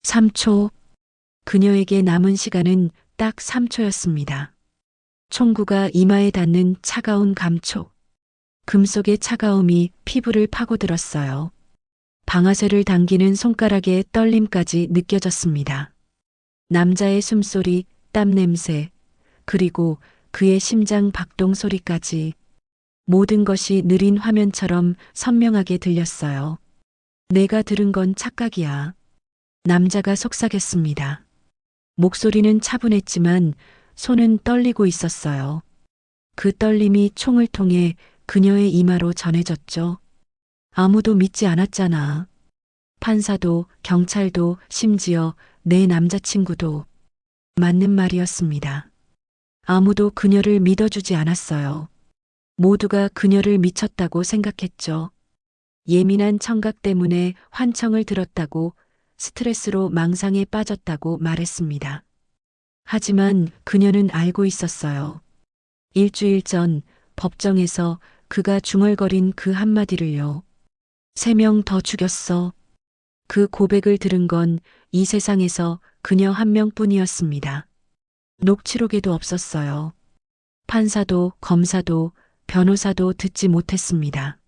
3초. 그녀에게 남은 시간은 딱 3초였습니다. 총구가 이마에 닿는 차가운 감촉. 금속의 차가움이 피부를 파고들었어요. 방아쇠를 당기는 손가락의 떨림까지 느껴졌습니다. 남자의 숨소리, 땀 냄새, 그리고 그의 심장 박동 소리까지 모든 것이 느린 화면처럼 선명하게 들렸어요. 내가 들은 건 착각이야. 남자가 속삭였습니다. 목소리는 차분했지만 손은 떨리고 있었어요. 그 떨림이 총을 통해 그녀의 이마로 전해졌죠. 아무도 믿지 않았잖아. 판사도, 경찰도, 심지어 내 남자친구도. 맞는 말이었습니다. 아무도 그녀를 믿어주지 않았어요. 모두가 그녀를 미쳤다고 생각했죠. 예민한 청각 때문에 환청을 들었다고, 스트레스로 망상에 빠졌다고 말했습니다. 하지만 그녀는 알고 있었어요. 일주일 전 법정에서 그가 중얼거린 그 한마디를요. 3명 더 죽였어. 그 고백을 들은 건 이 세상에서 그녀 한 명뿐이었습니다. 녹취록에도 없었어요. 판사도, 검사도, 변호사도 듣지 못했습니다.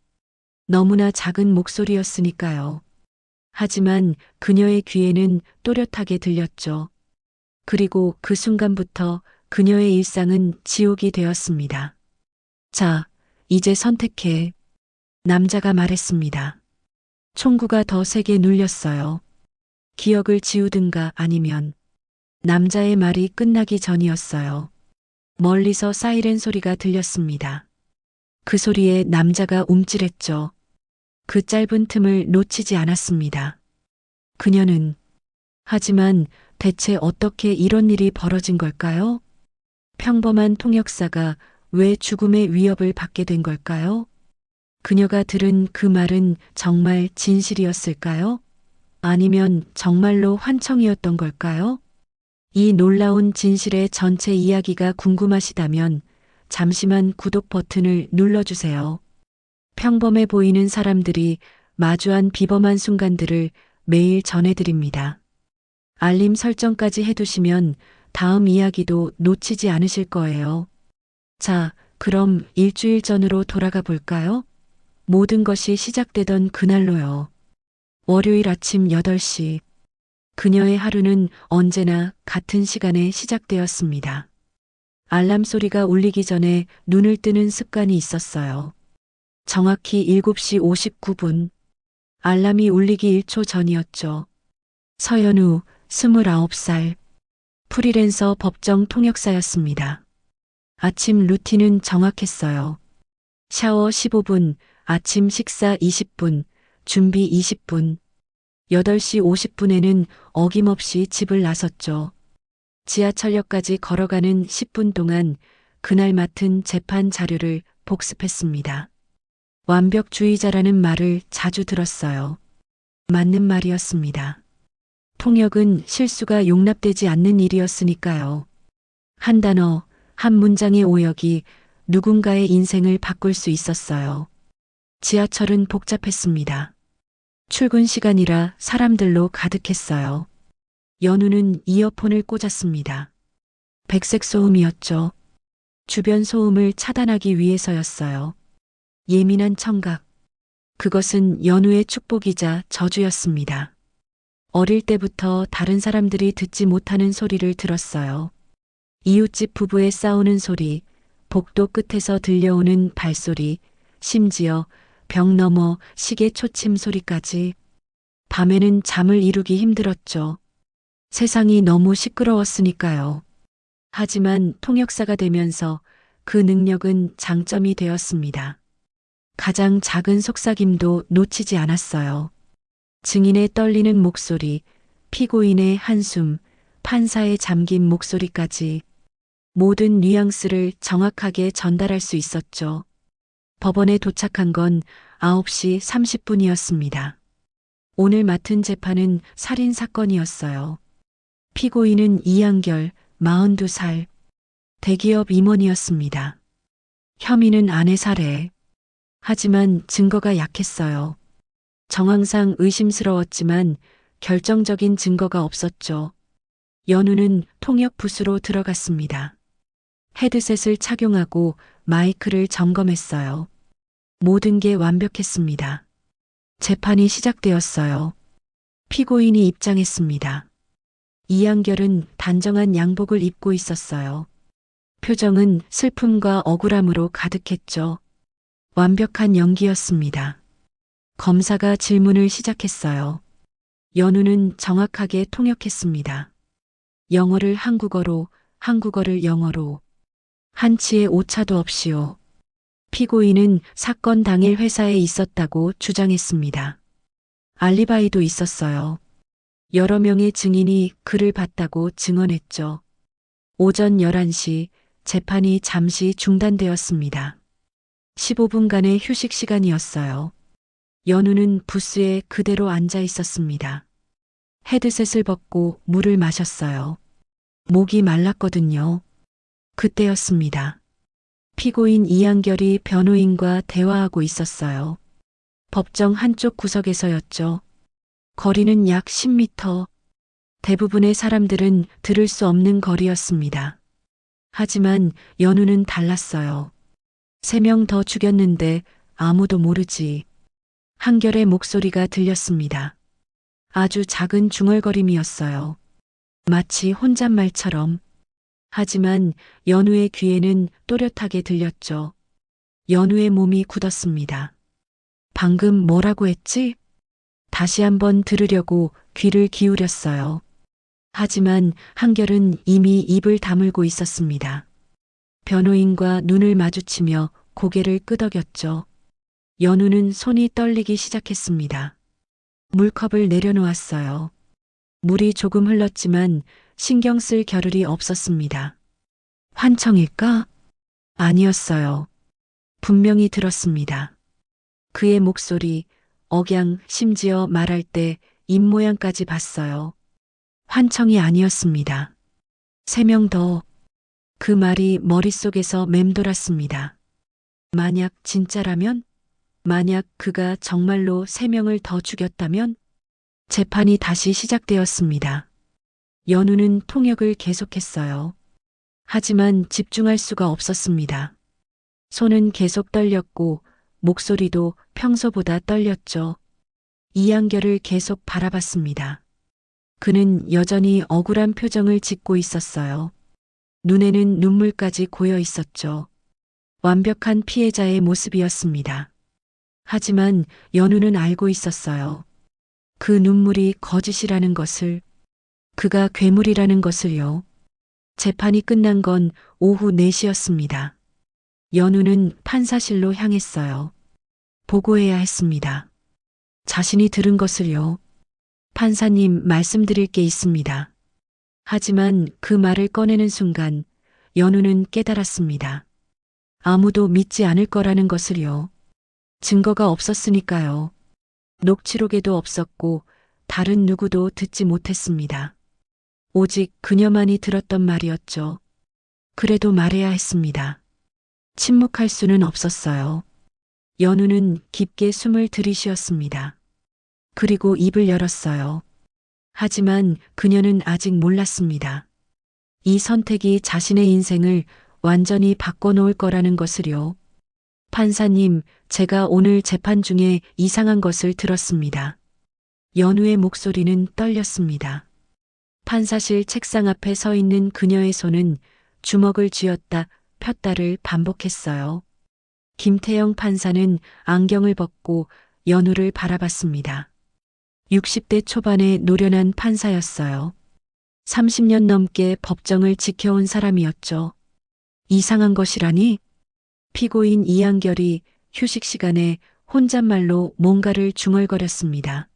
너무나 작은 목소리였으니까요. 하지만 그녀의 귀에는 또렷하게 들렸죠. 그리고 그 순간부터 그녀의 일상은 지옥이 되었습니다. 자, 이제 선택해. 남자가 말했습니다. 총구가 더 세게 눌렸어요. 기억을 지우든가 아니면. 남자의 말이 끝나기 전이었어요. 멀리서 사이렌 소리가 들렸습니다. 그 소리에 남자가 움찔했죠. 그 짧은 틈을 놓치지 않았습니다. 그녀는 하지만 대체 어떻게 이런 일이 벌어진 걸까요? 평범한 통역사가 왜 죽음의 위협을 받게 된 걸까요? 그녀가 들은 그 말은 정말 진실이었을까요? 아니면 정말로 환청이었던 걸까요? 이 놀라운 진실의 전체 이야기가 궁금하시다면 잠시만 구독 버튼을 눌러주세요. 평범해 보이는 사람들이 마주한 비범한 순간들을 매일 전해드립니다. 알림 설정까지 해두시면 다음 이야기도 놓치지 않으실 거예요. 자, 그럼 일주일 전으로 돌아가 볼까요? 모든 것이 시작되던 그날로요. 월요일 아침 8시. 그녀의 하루는 언제나 같은 시간에 시작되었습니다. 알람 소리가 울리기 전에 눈을 뜨는 습관이 있었어요. 정확히 7시 59분. 알람이 울리기 1초 전이었죠. 서연우, 29살. 프리랜서 법정 통역사였습니다. 아침 루틴은 정확했어요. 샤워 15분, 아침 식사 20분, 준비 20분. 8시 50분에는 어김없이 집을 나섰죠. 지하철역까지 걸어가는 10분 동안 그날 맡은 재판 자료를 복습했습니다. 완벽주의자라는 말을 자주 들었어요. 맞는 말이었습니다. 통역은 실수가 용납되지 않는 일이었으니까요. 한 단어, 한 문장의 오역이 누군가의 인생을 바꿀 수 있었어요. 지하철은 복잡했습니다. 출근 시간이라 사람들로 가득했어요. 연우는 이어폰을 꽂았습니다. 백색 소음이었죠. 주변 소음을 차단하기 위해서였어요. 예민한 청각. 그것은 연우의 축복이자 저주였습니다. 어릴 때부터 다른 사람들이 듣지 못하는 소리를 들었어요. 이웃집 부부의 싸우는 소리, 복도 끝에서 들려오는 발소리, 심지어 벽 너머 시계 초침 소리까지. 밤에는 잠을 이루기 힘들었죠. 세상이 너무 시끄러웠으니까요. 하지만 통역사가 되면서 그 능력은 장점이 되었습니다. 가장 작은 속삭임도 놓치지 않았어요. 증인의 떨리는 목소리, 피고인의 한숨, 판사의 잠긴 목소리까지 모든 뉘앙스를 정확하게 전달할 수 있었죠. 법원에 도착한 건 9시 30분이었습니다. 오늘 맡은 재판은 살인 사건이었어요. 피고인은 이한결, 42살, 대기업 임원이었습니다. 혐의는 아내 살해. 하지만 증거가 약했어요. 정황상 의심스러웠지만 결정적인 증거가 없었죠. 연우는 통역 부스로 들어갔습니다. 헤드셋을 착용하고 마이크를 점검했어요. 모든 게 완벽했습니다. 재판이 시작되었어요. 피고인이 입장했습니다. 이한결은 단정한 양복을 입고 있었어요. 표정은 슬픔과 억울함으로 가득했죠. 완벽한 연기였습니다. 검사가 질문을 시작했어요. 연우는 정확하게 통역했습니다. 영어를 한국어로, 한국어를 영어로. 한치의 오차도 없이요. 피고인은 사건 당일 회사에 있었다고 주장했습니다. 알리바이도 있었어요. 여러 명의 증인이 그를 봤다고 증언했죠. 오전 11시 재판이 잠시 중단되었습니다. 15분간의 휴식 시간이었어요. 연우는 부스에 그대로 앉아 있었습니다. 헤드셋을 벗고 물을 마셨어요. 목이 말랐거든요. 그때였습니다. 피고인 이한결이 변호인과 대화하고 있었어요. 법정 한쪽 구석에서였죠. 거리는 약 10m. 대부분의 사람들은 들을 수 없는 거리였습니다. 하지만 연우는 달랐어요. 3명 더 죽였는데 아무도 모르지. 한결의 목소리가 들렸습니다. 아주 작은 중얼거림이었어요. 마치 혼잣말처럼. 하지만 연우의 귀에는 또렷하게 들렸죠. 연우의 몸이 굳었습니다. 방금 뭐라고 했지? 다시 한번 들으려고 귀를 기울였어요. 하지만 한결은 이미 입을 다물고 있었습니다. 변호인과 눈을 마주치며 고개를 끄덕였죠. 연우는 손이 떨리기 시작했습니다. 물컵을 내려놓았어요. 물이 조금 흘렀지만 신경 쓸 겨를이 없었습니다. 환청일까? 아니었어요. 분명히 들었습니다. 그의 목소리, 억양, 심지어 말할 때 입모양까지 봤어요. 환청이 아니었습니다. 3명 더. 그 말이 머릿속에서 맴돌았습니다. 만약 진짜라면? 만약 그가 정말로 3명을 더 죽였다면? 재판이 다시 시작되었습니다. 연우는 통역을 계속했어요. 하지만 집중할 수가 없었습니다. 손은 계속 떨렸고 목소리도 평소보다 떨렸죠. 이한결을 계속 바라봤습니다. 그는 여전히 억울한 표정을 짓고 있었어요. 눈에는 눈물까지 고여 있었죠. 완벽한 피해자의 모습이었습니다. 하지만 연우는 알고 있었어요. 그 눈물이 거짓이라는 것을, 그가 괴물이라는 것을요. 재판이 끝난 건 오후 4시였습니다. 연우는 판사실로 향했어요. 보고해야 했습니다. 자신이 들은 것을요. 판사님, 말씀드릴 게 있습니다. 하지만 그 말을 꺼내는 순간 연우는 깨달았습니다. 아무도 믿지 않을 거라는 것을요. 증거가 없었으니까요. 녹취록에도 없었고 다른 누구도 듣지 못했습니다. 오직 그녀만이 들었던 말이었죠. 그래도 말해야 했습니다. 침묵할 수는 없었어요. 연우는 깊게 숨을 들이쉬었습니다. 그리고 입을 열었어요. 하지만 그녀는 아직 몰랐습니다. 이 선택이 자신의 인생을 완전히 바꿔놓을 거라는 것을요. 판사님, 제가 오늘 재판 중에 이상한 것을 들었습니다. 연우의 목소리는 떨렸습니다. 판사실 책상 앞에 서 있는 그녀의 손은 주먹을 쥐었다 폈다를 반복했어요. 김태영 판사는 안경을 벗고 연우를 바라봤습니다. 60대 초반의 노련한 판사였어요. 30년 넘게 법정을 지켜온 사람이었죠. 이상한 것이라니? 피고인 이한결이 휴식 시간에 혼잣말로 뭔가를 중얼거렸습니다.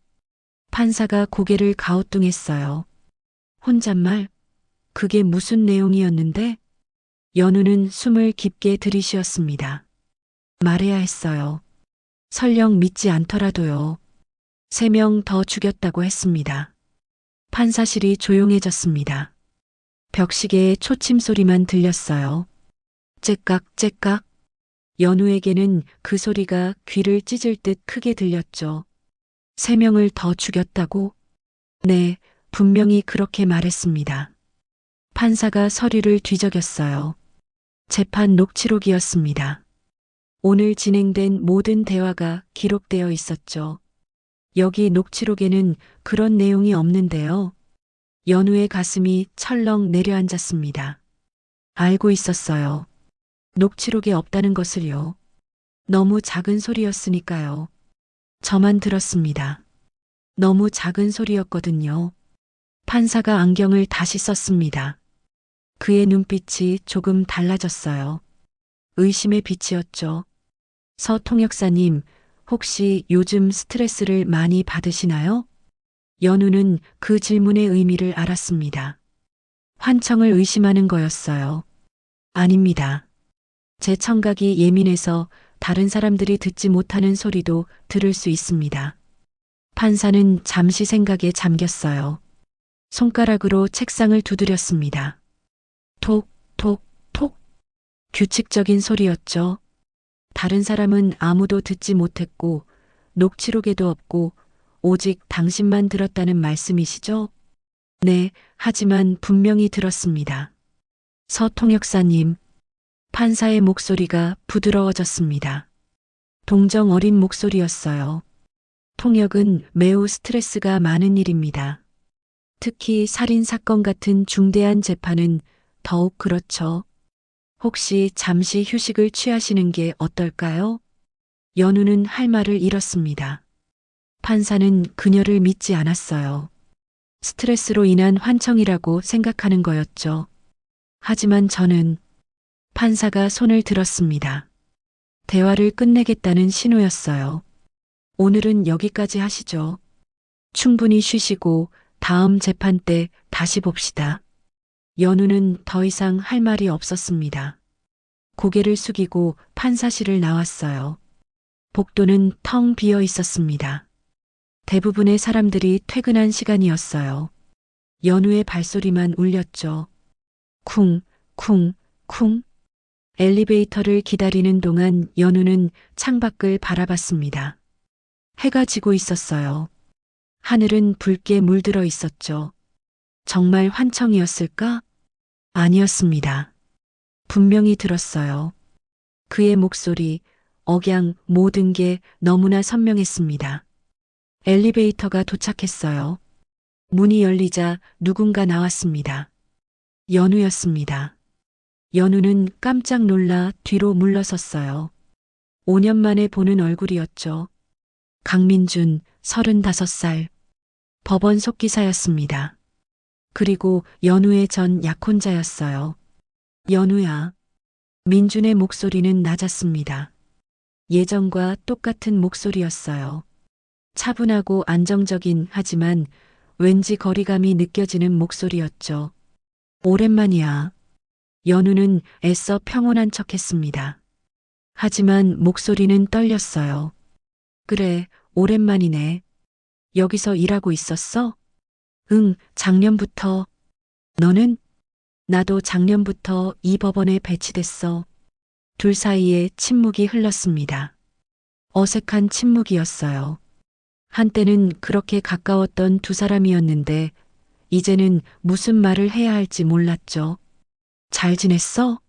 판사가 고개를 가우뚱했어요. 혼잣말? 그게 무슨 내용이었는데? 연우는 숨을 깊게 들이쉬었습니다. 말해야 했어요. 설령 믿지 않더라도요. 3명 더 죽였다고 했습니다. 판사실이 조용해졌습니다. 벽시계의 초침 소리만 들렸어요. 째깍째깍. 연우에게는 그 소리가 귀를 찢을 듯 크게 들렸죠. 3명을 더 죽였다고? 네, 분명히 그렇게 말했습니다. 판사가 서류를 뒤적였어요. 재판 녹취록이었습니다. 오늘 진행된 모든 대화가 기록되어 있었죠. 여기 녹취록에는 그런 내용이 없는데요. 연우의 가슴이 철렁 내려앉았습니다. 알고 있었어요. 녹취록에 없다는 것을요. 너무 작은 소리였으니까요. 저만 들었습니다. 너무 작은 소리였거든요. 판사가 안경을 다시 썼습니다. 그의 눈빛이 조금 달라졌어요. 의심의 빛이었죠. 서 통역사님, 혹시 요즘 스트레스를 많이 받으시나요? 연우는 그 질문의 의미를 알았습니다. 환청을 의심하는 거였어요. 아닙니다. 제 청각이 예민해서 다른 사람들이 듣지 못하는 소리도 들을 수 있습니다. 판사는 잠시 생각에 잠겼어요. 손가락으로 책상을 두드렸습니다. 톡, 톡, 톡. 규칙적인 소리였죠. 다른 사람은 아무도 듣지 못했고, 녹취록에도 없고, 오직 당신만 들었다는 말씀이시죠? 네, 하지만 분명히 들었습니다. 서 통역사님, 판사의 목소리가 부드러워졌습니다. 동정 어린 목소리였어요. 통역은 매우 스트레스가 많은 일입니다. 특히 살인 사건 같은 중대한 재판은 더욱 그렇죠. 혹시 잠시 휴식을 취하시는 게 어떨까요? 연우는 할 말을 잃었습니다. 판사는 그녀를 믿지 않았어요. 스트레스로 인한 환청이라고 생각하는 거였죠. 하지만 저는 판사가 손을 들었습니다. 대화를 끝내겠다는 신호였어요. 오늘은 여기까지 하시죠. 충분히 쉬시고 다음 재판 때 다시 봅시다. 연우는 더 이상 할 말이 없었습니다. 고개를 숙이고 판사실을 나왔어요. 복도는 텅 비어 있었습니다. 대부분의 사람들이 퇴근한 시간이었어요. 연우의 발소리만 울렸죠. 쿵, 쿵, 쿵. 엘리베이터를 기다리는 동안 연우는 창밖을 바라봤습니다. 해가 지고 있었어요. 하늘은 붉게 물들어 있었죠. 정말 환청이었을까? 아니었습니다. 분명히 들었어요. 그의 목소리, 억양, 모든 게 너무나 선명했습니다. 엘리베이터가 도착했어요. 문이 열리자 누군가 나왔습니다. 연우였습니다. 연우는 깜짝 놀라 뒤로 물러섰어요. 5년 만에 보는 얼굴이었죠. 강민준, 35살. 법원 속기사였습니다. 그리고 연우의 전 약혼자였어요. 연우야. 민준의 목소리는 낮았습니다. 예전과 똑같은 목소리였어요. 차분하고 안정적인 하지만 왠지 거리감이 느껴지는 목소리였죠. 오랜만이야. 연우는 애써 평온한 척했습니다. 하지만 목소리는 떨렸어요. 그래, 오랜만이네. 여기서 일하고 있었어? 응, 작년부터. 너는? 나도 작년부터 이 법원에 배치됐어. 둘 사이에 침묵이 흘렀습니다. 어색한 침묵이었어요. 한때는 그렇게 가까웠던 두 사람이었는데 이제는 무슨 말을 해야 할지 몰랐죠. 잘 지냈어?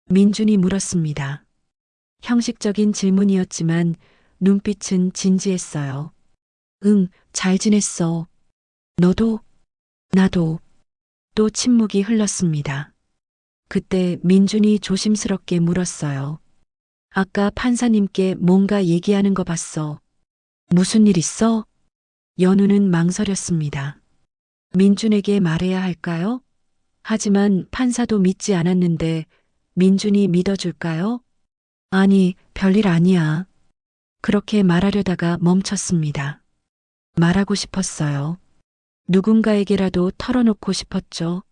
민준이 물었습니다. 형식적인 질문이었지만 눈빛은 진지했어요. 응, 잘 지냈어. 너도? 나도. 또 침묵이 흘렀습니다. 그때 민준이 조심스럽게 물었어요. 아까 판사님께 뭔가 얘기하는 거 봤어. 무슨 일 있어? 연우는 망설였습니다. 민준에게 말해야 할까요? 하지만 판사도 믿지 않았는데 민준이 믿어줄까요? 아니, 별일 아니야. 그렇게 말하려다가 멈췄습니다. 말하고 싶었어요. 누군가에게라도 털어놓고 싶었죠.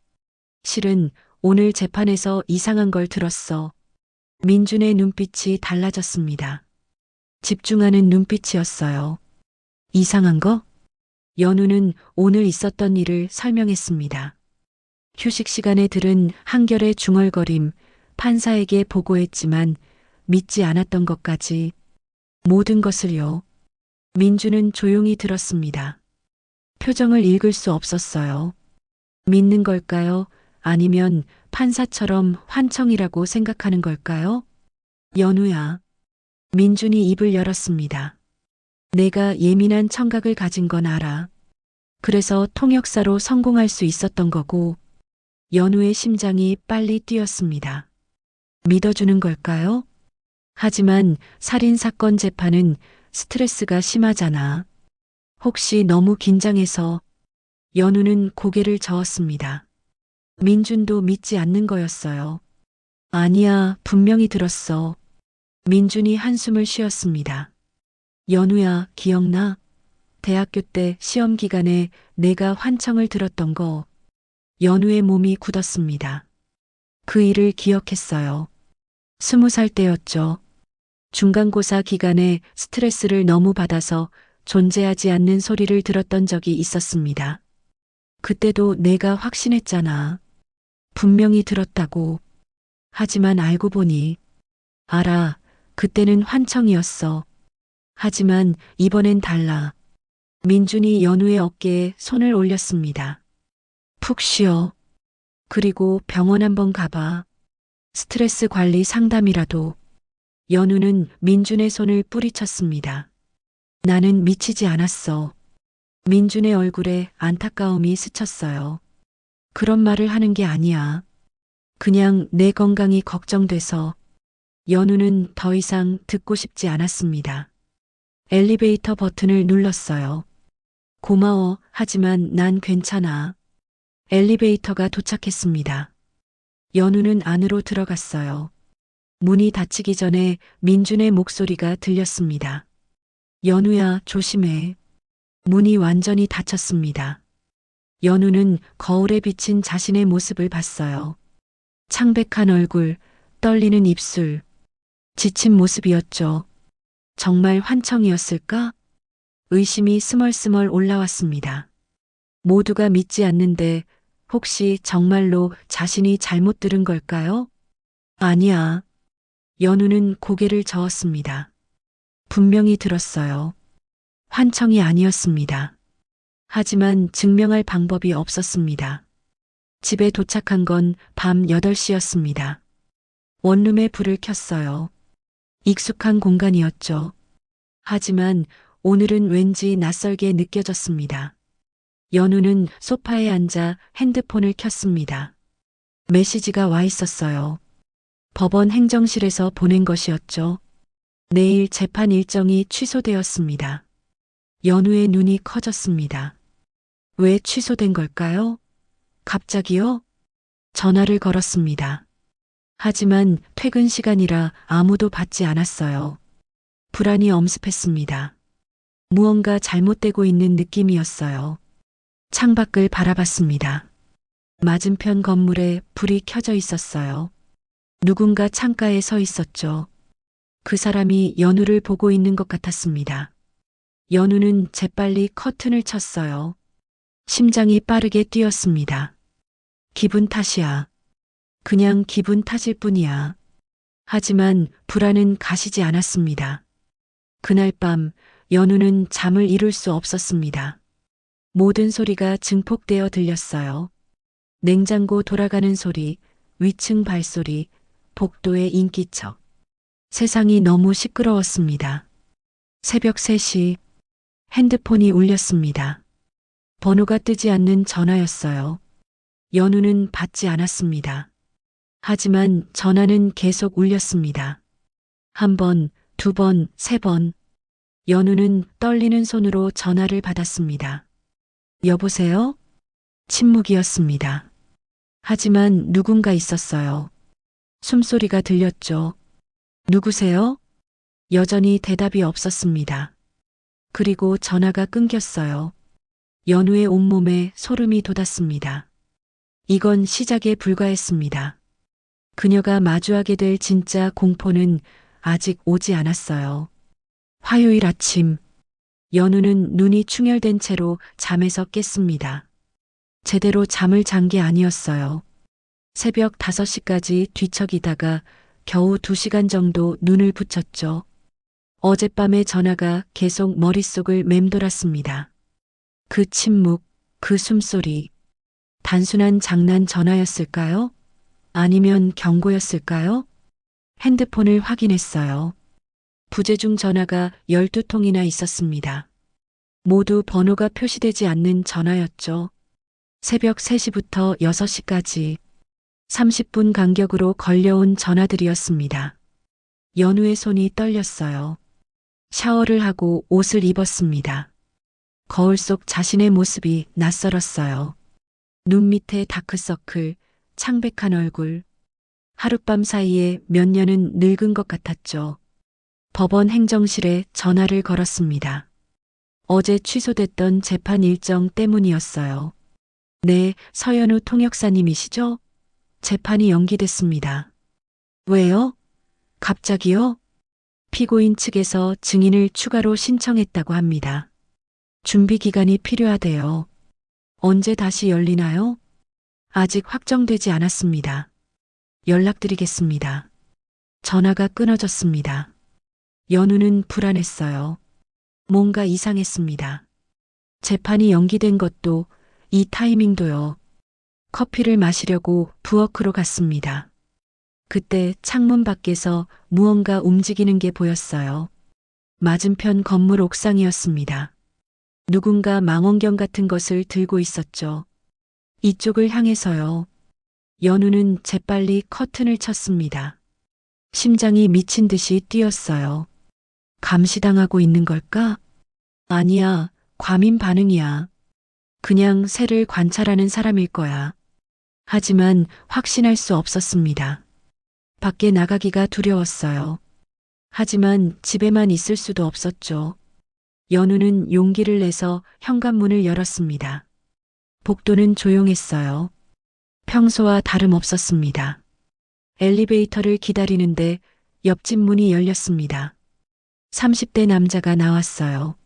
실은 오늘 재판에서 이상한 걸 들었어. 민준의 눈빛이 달라졌습니다. 집중하는 눈빛이었어요. 이상한 거? 연우는 오늘 있었던 일을 설명했습니다. 휴식 시간에 들은 한결의 중얼거림, 판사에게 보고했지만 믿지 않았던 것까지 모든 것을요. 민주는 조용히 들었습니다. 표정을 읽을 수 없었어요. 믿는 걸까요? 아니면 판사처럼 환청이라고 생각하는 걸까요? 연우야. 민준이 입을 열었습니다. 내가 예민한 청각을 가진 건 알아. 그래서 통역사로 성공할 수 있었던 거고, 연우의 심장이 빨리 뛰었습니다. 믿어주는 걸까요? 하지만 살인사건 재판은 스트레스가 심하잖아. 혹시 너무 긴장해서 연우는 고개를 저었습니다. 민준도 믿지 않는 거였어요. 아니야, 분명히 들었어. 민준이 한숨을 쉬었습니다. 연우야, 기억나? 대학교 때 시험 기간에 내가 환청을 들었던 거. 연우의 몸이 굳었습니다. 그 일을 기억했어요. 20살 때였죠. 중간고사 기간에 스트레스를 너무 받아서 존재하지 않는 소리를 들었던 적이 있었습니다. 그때도 내가 확신했잖아. 분명히 들었다고. 하지만 알고 보니, 알아, 그때는 환청이었어. 하지만 이번엔 달라. 민준이 연우의 어깨에 손을 올렸습니다. 푹 쉬어. 그리고 병원 한번 가봐. 스트레스 관리 상담이라도. 연우는 민준의 손을 뿌리쳤습니다. 나는 미치지 않았어. 민준의 얼굴에 안타까움이 스쳤어요. 그런 말을 하는 게 아니야. 그냥 내 건강이 걱정돼서. 연우는 더 이상 듣고 싶지 않았습니다. 엘리베이터 버튼을 눌렀어요. 고마워, 하지만 난 괜찮아. 엘리베이터가 도착했습니다. 연우는 안으로 들어갔어요. 문이 닫히기 전에 민준의 목소리가 들렸습니다. 연우야, 조심해. 문이 완전히 닫혔습니다. 연우는 거울에 비친 자신의 모습을 봤어요. 창백한 얼굴, 떨리는 입술, 지친 모습이었죠. 정말 환청이었을까? 의심이 스멀스멀 올라왔습니다. 모두가 믿지 않는데 혹시 정말로 자신이 잘못 들은 걸까요? 아니야. 연우는 고개를 저었습니다. 분명히 들었어요. 환청이 아니었습니다. 하지만 증명할 방법이 없었습니다. 집에 도착한 건 밤 8시였습니다. 원룸에 불을 켰어요. 익숙한 공간이었죠. 하지만 오늘은 왠지 낯설게 느껴졌습니다. 연우는 소파에 앉아 핸드폰을 켰습니다. 메시지가 와 있었어요. 법원 행정실에서 보낸 것이었죠. 내일 재판 일정이 취소되었습니다. 연우의 눈이 커졌습니다. 왜 취소된 걸까요? 갑자기요? 전화를 걸었습니다. 하지만 퇴근 시간이라 아무도 받지 않았어요. 불안이 엄습했습니다. 무언가 잘못되고 있는 느낌이었어요. 창밖을 바라봤습니다. 맞은편 건물에 불이 켜져 있었어요. 누군가 창가에 서 있었죠. 그 사람이 연우를 보고 있는 것 같았습니다. 연우는 재빨리 커튼을 쳤어요. 심장이 빠르게 뛰었습니다. 기분 탓이야. 그냥 기분 탓일 뿐이야. 하지만 불안은 가시지 않았습니다. 그날 밤 연우는 잠을 이룰 수 없었습니다. 모든 소리가 증폭되어 들렸어요. 냉장고 돌아가는 소리, 위층 발소리, 복도의 인기척. 세상이 너무 시끄러웠습니다. 새벽 3시 핸드폰이 울렸습니다. 번호가 뜨지 않는 전화였어요. 연우는 받지 않았습니다. 하지만 전화는 계속 울렸습니다. 1번, 2번, 3번. 연우는 떨리는 손으로 전화를 받았습니다. 여보세요? 침묵이었습니다. 하지만 누군가 있었어요. 숨소리가 들렸죠. 누구세요? 여전히 대답이 없었습니다. 그리고 전화가 끊겼어요. 연우의 온몸에 소름이 돋았습니다. 이건 시작에 불과했습니다. 그녀가 마주하게 될 진짜 공포는 아직 오지 않았어요. 화요일 아침, 연우는 눈이 충혈된 채로 잠에서 깼습니다. 제대로 잠을 잔 게 아니었어요. 새벽 5시까지 뒤척이다가 겨우 2시간 정도 눈을 붙였죠. 어젯밤의 전화가 계속 머릿속을 맴돌았습니다. 그 침묵, 그 숨소리. 단순한 장난 전화였을까요? 아니면 경고였을까요? 핸드폰을 확인했어요. 부재중 전화가 12통이나 있었습니다. 모두 번호가 표시되지 않는 전화였죠. 새벽 3시부터 6시까지 30분 간격으로 걸려온 전화들이었습니다. 연우의 손이 떨렸어요. 샤워를 하고 옷을 입었습니다. 거울 속 자신의 모습이 낯설었어요. 눈 밑에 다크서클, 창백한 얼굴. 하룻밤 사이에 몇 년은 늙은 것 같았죠. 법원 행정실에 전화를 걸었습니다. 어제 취소됐던 재판 일정 때문이었어요. 네, 서연우 통역사님이시죠? 재판이 연기됐습니다. 왜요? 갑자기요? 피고인 측에서 증인을 추가로 신청했다고 합니다. 준비 기간이 필요하대요. 언제 다시 열리나요? 아직 확정되지 않았습니다. 연락드리겠습니다. 전화가 끊어졌습니다. 연우는 불안했어요. 뭔가 이상했습니다. 재판이 연기된 것도 이 타이밍도요. 커피를 마시려고 부엌으로 갔습니다. 그때 창문 밖에서 무언가 움직이는 게 보였어요. 맞은편 건물 옥상이었습니다. 누군가 망원경 같은 것을 들고 있었죠. 이쪽을 향해서요. 연우는 재빨리 커튼을 쳤습니다. 심장이 미친 듯이 뛰었어요. 감시당하고 있는 걸까? 아니야, 과민 반응이야. 그냥 새를 관찰하는 사람일 거야. 하지만 확신할 수 없었습니다. 밖에 나가기가 두려웠어요. 하지만 집에만 있을 수도 없었죠. 연우는 용기를 내서 현관문을 열었습니다. 복도는 조용했어요. 평소와 다름없었습니다. 엘리베이터를 기다리는데 옆집 문이 열렸습니다. 30대 남자가 나왔어요.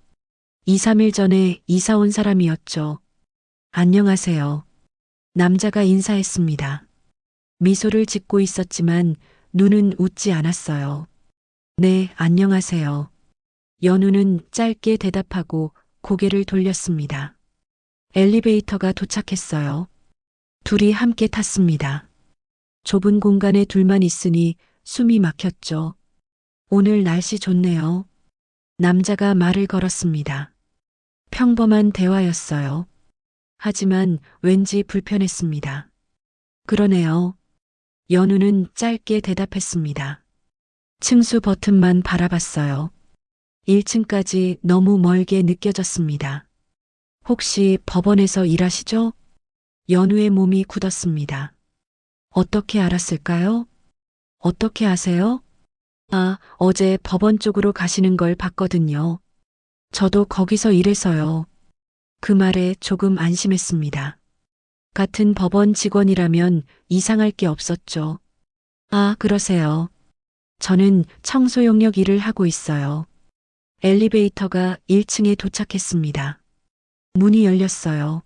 2, 3일 전에 이사 온 사람이었죠. 안녕하세요. 남자가 인사했습니다. 미소를 짓고 있었지만 눈은 웃지 않았어요. 네, 안녕하세요. 연우는 짧게 대답하고 고개를 돌렸습니다. 엘리베이터가 도착했어요. 둘이 함께 탔습니다. 좁은 공간에 둘만 있으니 숨이 막혔죠. 오늘 날씨 좋네요. 남자가 말을 걸었습니다. 평범한 대화였어요. 하지만 왠지 불편했습니다. 그러네요. 연우는 짧게 대답했습니다. 층수 버튼만 바라봤어요. 1층까지 너무 멀게 느껴졌습니다. 혹시 법원에서 일하시죠? 연우의 몸이 굳었습니다. 어떻게 알았을까요? 어떻게 아세요? 아, 어제 법원 쪽으로 가시는 걸 봤거든요. 저도 거기서 일해서요. 그 말에 조금 안심했습니다. 같은 법원 직원이라면 이상할 게 없었죠. 아, 그러세요. 저는 청소 용역 일을 하고 있어요. 엘리베이터가 1층에 도착했습니다. 문이 열렸어요.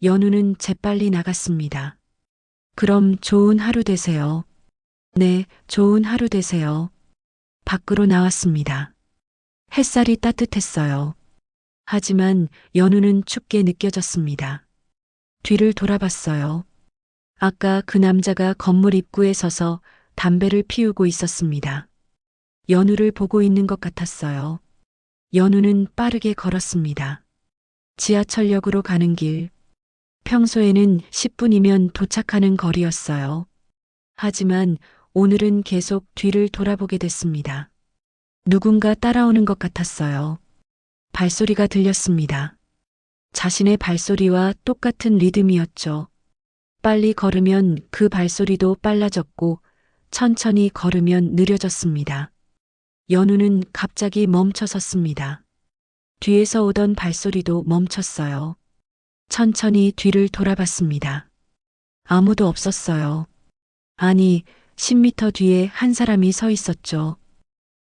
연우는 재빨리 나갔습니다. 그럼 좋은 하루 되세요. 네, 좋은 하루 되세요. 밖으로 나왔습니다. 햇살이 따뜻했어요. 하지만 연우는 춥게 느껴졌습니다. 뒤를 돌아봤어요. 아까 그 남자가 건물 입구에 서서 담배를 피우고 있었습니다. 연우를 보고 있는 것 같았어요. 연우는 빠르게 걸었습니다. 지하철역으로 가는 길. 평소에는 10분이면 도착하는 거리였어요. 하지만 오늘은 계속 뒤를 돌아보게 됐습니다. 누군가 따라오는 것 같았어요. 발소리가 들렸습니다. 자신의 발소리와 똑같은 리듬이었죠. 빨리 걸으면 그 발소리도 빨라졌고 천천히 걸으면 느려졌습니다. 연우는 갑자기 멈춰 섰습니다. 뒤에서 오던 발소리도 멈췄어요. 천천히 뒤를 돌아봤습니다. 아무도 없었어요. 아니, 10m 뒤에 한 사람이 서 있었죠.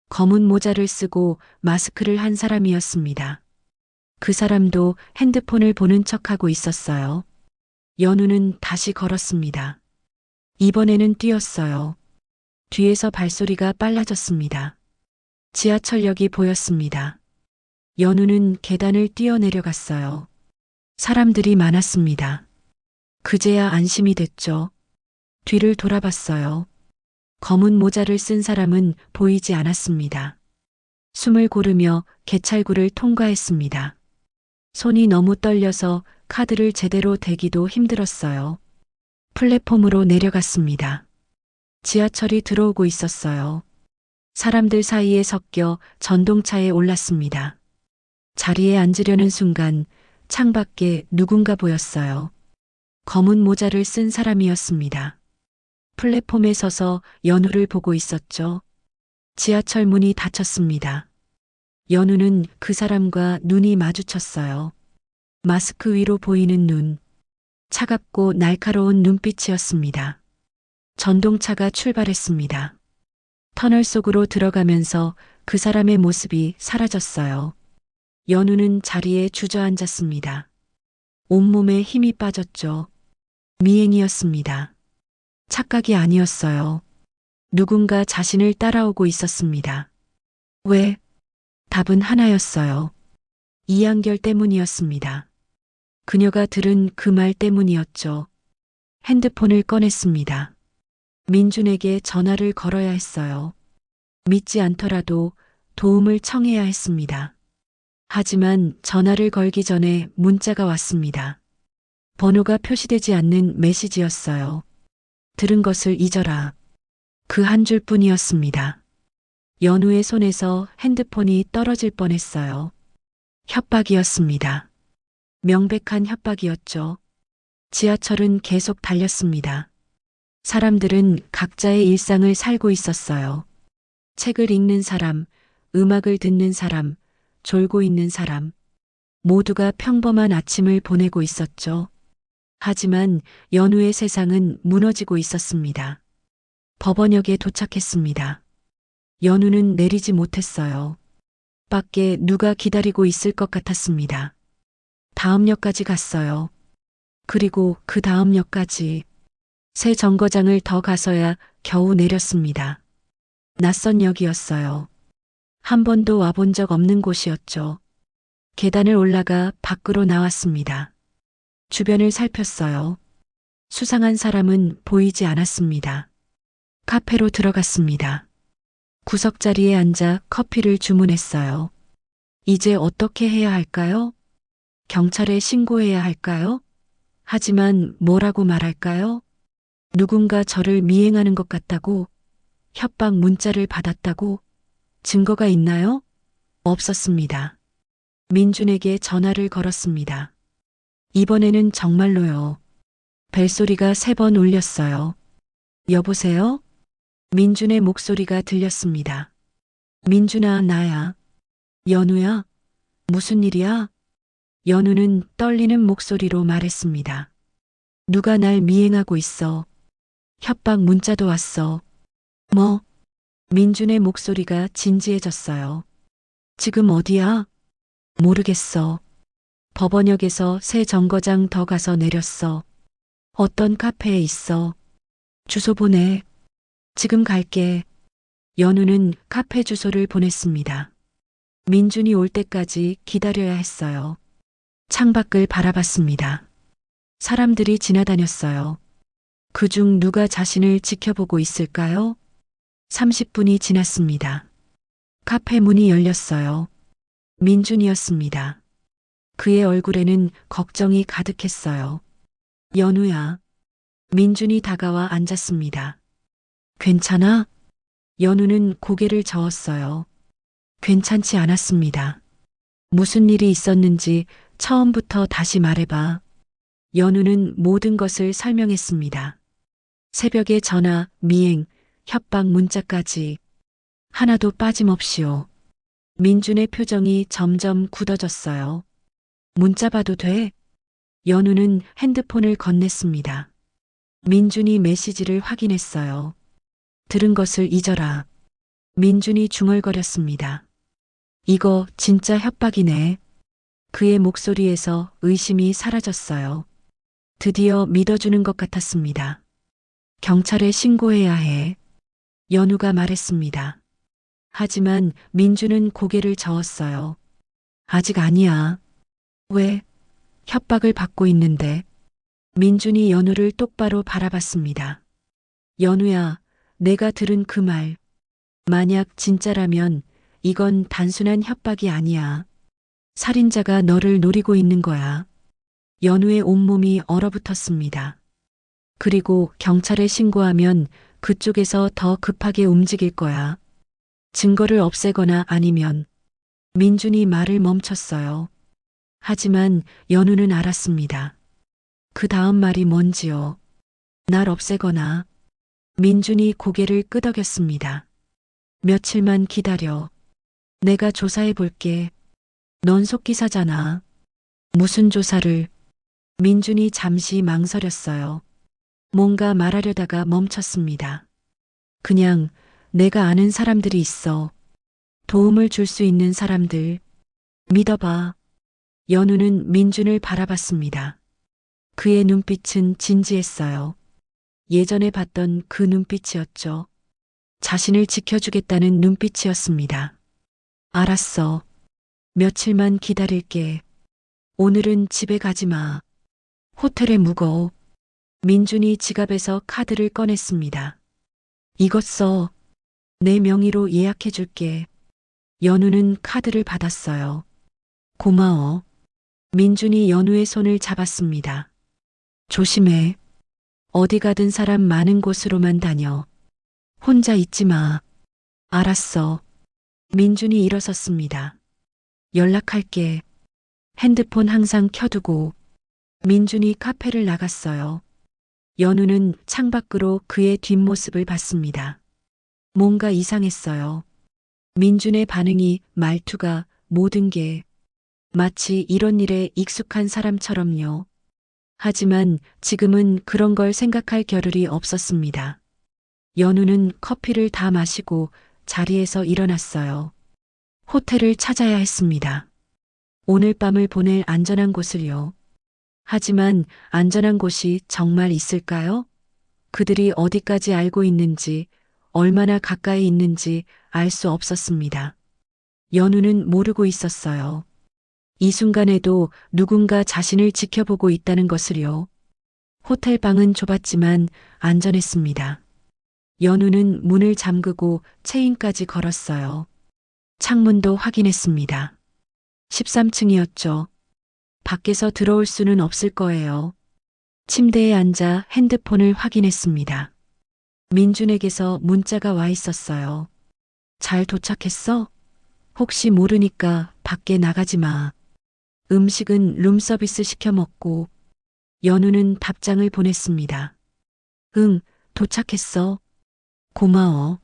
검은 모자를 쓰고 마스크를 한 사람이었습니다. 그 사람도 핸드폰을 보는 척하고 있었어요. 연우는 다시 걸었습니다. 이번에는 뛰었어요. 뒤에서 발소리가 빨라졌습니다. 지하철역이 보였습니다. 연우는 계단을 뛰어내려갔어요. 사람들이 많았습니다. 그제야 안심이 됐죠. 뒤를 돌아봤어요. 검은 모자를 쓴 사람은 보이지 않았습니다. 숨을 고르며 개찰구를 통과했습니다. 손이 너무 떨려서 카드를 제대로 대기도 힘들었어요. 플랫폼으로 내려갔습니다. 지하철이 들어오고 있었어요. 사람들 사이에 섞여 전동차에 올랐습니다. 자리에 앉으려는 순간 창밖에 누군가 보였어요. 검은 모자를 쓴 사람이었습니다. 플랫폼에 서서 연우를 보고 있었죠. 지하철 문이 닫혔습니다. 연우는 그 사람과 눈이 마주쳤어요. 마스크 위로 보이는 눈, 차갑고 날카로운 눈빛이었습니다. 전동차가 출발했습니다. 터널 속으로 들어가면서 그 사람의 모습이 사라졌어요. 연우는 자리에 주저앉았습니다. 온몸에 힘이 빠졌죠. 미행이었습니다. 착각이 아니었어요. 누군가 자신을 따라오고 있었습니다. 왜? 답은 하나였어요. 이한결 때문이었습니다. 그녀가 들은 그 말 때문이었죠. 핸드폰을 꺼냈습니다. 민준에게 전화를 걸어야 했어요. 믿지 않더라도 도움을 청해야 했습니다. 하지만 전화를 걸기 전에 문자가 왔습니다. 번호가 표시되지 않는 메시지였어요. 들은 것을 잊어라. 그 한 줄뿐이었습니다. 연우의 손에서 핸드폰이 떨어질 뻔했어요. 협박이었습니다. 명백한 협박이었죠. 지하철은 계속 달렸습니다. 사람들은 각자의 일상을 살고 있었어요. 책을 읽는 사람, 음악을 듣는 사람, 졸고 있는 사람, 모두가 평범한 아침을 보내고 있었죠. 하지만 연우의 세상은 무너지고 있었습니다. 법원역에 도착했습니다. 연우는 내리지 못했어요. 밖에 누가 기다리고 있을 것 같았습니다. 다음 역까지 갔어요. 그리고 그 다음 역까지. 새 정거장을 더 가서야 겨우 내렸습니다. 낯선 역이었어요. 한 번도 와본 적 없는 곳이었죠. 계단을 올라가 밖으로 나왔습니다. 주변을 살폈어요. 수상한 사람은 보이지 않았습니다. 카페로 들어갔습니다. 구석자리에 앉아 커피를 주문했어요. 이제 어떻게 해야 할까요? 경찰에 신고해야 할까요? 하지만 뭐라고 말할까요? 누군가 저를 미행하는 것 같다고, 협박 문자를 받았다고, 증거가 있나요? 없었습니다. 민준에게 전화를 걸었습니다. 이번에는 정말로요. 벨소리가 3번 울렸어요. 여보세요? 민준의 목소리가 들렸습니다. 민준아, 나야. 연우야? 무슨 일이야? 연우는 떨리는 목소리로 말했습니다. 누가 날 미행하고 있어. 협박 문자도 왔어. 뭐? 민준의 목소리가 진지해졌어요. 지금 어디야? 모르겠어. 법원역에서 새 정거장 더 가서 내렸어. 어떤 카페에 있어. 주소 보내. 지금 갈게. 연우는 카페 주소를 보냈습니다. 민준이 올 때까지 기다려야 했어요. 창밖을 바라봤습니다. 사람들이 지나다녔어요. 그중 누가 자신을 지켜보고 있을까요? 30분이 지났습니다. 카페 문이 열렸어요. 민준이었습니다. 그의 얼굴에는 걱정이 가득했어요. 연우야. 민준이 다가와 앉았습니다. 괜찮아? 연우는 고개를 저었어요. 괜찮지 않았습니다. 무슨 일이 있었는지 처음부터 다시 말해봐. 연우는 모든 것을 설명했습니다. 새벽에 전화, 미행, 협박 문자까지 하나도 빠짐없이요. 민준의 표정이 점점 굳어졌어요. 문자 봐도 돼? 연우는 핸드폰을 건넸습니다. 민준이 메시지를 확인했어요. 들은 것을 잊어라. 민준이 중얼거렸습니다. 이거 진짜 협박이네. 그의 목소리에서 의심이 사라졌어요. 드디어 믿어주는 것 같았습니다. 경찰에 신고해야 해. 연우가 말했습니다. 하지만 민주는 고개를 저었어요. 아직 아니야. 왜? 협박을 받고 있는데 민준이 연우를 똑바로 바라봤습니다. 연우야, 내가 들은 그 말, 만약 진짜라면 이건 단순한 협박이 아니야. 살인자가 너를 노리고 있는 거야. 연우의 온몸이 얼어붙었습니다. 그리고 경찰에 신고하면 그쪽에서 더 급하게 움직일 거야. 증거를 없애거나 아니면 민준이 말을 멈췄어요. 하지만 연우는 알았습니다. 그 다음 말이 뭔지요. 날 없애거나. 민준이 고개를 끄덕였습니다. 며칠만 기다려. 내가 조사해 볼게. 넌 속기사잖아. 무슨 조사를? 민준이 잠시 망설였어요. 뭔가 말하려다가 멈췄습니다. 그냥 내가 아는 사람들이 있어. 도움을 줄 수 있는 사람들. 믿어봐. 연우는 민준을 바라봤습니다. 그의 눈빛은 진지했어요. 예전에 봤던 그 눈빛이었죠. 자신을 지켜주겠다는 눈빛이었습니다. 알았어. 며칠만 기다릴게. 오늘은 집에 가지 마. 호텔에 묵어. 민준이 지갑에서 카드를 꺼냈습니다. 이것 써. 내 명의로 예약해 줄게. 연우는 카드를 받았어요. 고마워. 민준이 연우의 손을 잡았습니다. 조심해. 어디 가든 사람 많은 곳으로만 다녀. 혼자 있지 마. 알았어. 민준이 일어섰습니다. 연락할게. 핸드폰 항상 켜두고. 민준이 카페를 나갔어요. 연우는 창밖으로 그의 뒷모습을 봤습니다. 뭔가 이상했어요. 민준의 반응이, 말투가, 모든 게 마치 이런 일에 익숙한 사람처럼요. 하지만 지금은 그런 걸 생각할 겨를이 없었습니다. 연우는 커피를 다 마시고 자리에서 일어났어요. 호텔을 찾아야 했습니다. 오늘 밤을 보낼 안전한 곳을요. 하지만 안전한 곳이 정말 있을까요? 그들이 어디까지 알고 있는지, 얼마나 가까이 있는지 알 수 없었습니다. 연우는 모르고 있었어요. 이 순간에도 누군가 자신을 지켜보고 있다는 것을요. 호텔 방은 좁았지만 안전했습니다. 연우는 문을 잠그고 체인까지 걸었어요. 창문도 확인했습니다. 13층이었죠. 밖에서 들어올 수는 없을 거예요. 침대에 앉아 핸드폰을 확인했습니다. 민준에게서 문자가 와 있었어요. 잘 도착했어? 혹시 모르니까 밖에 나가지 마. 음식은 룸서비스 시켜 먹고. 연우는 답장을 보냈습니다. 응, 도착했어. 고마워.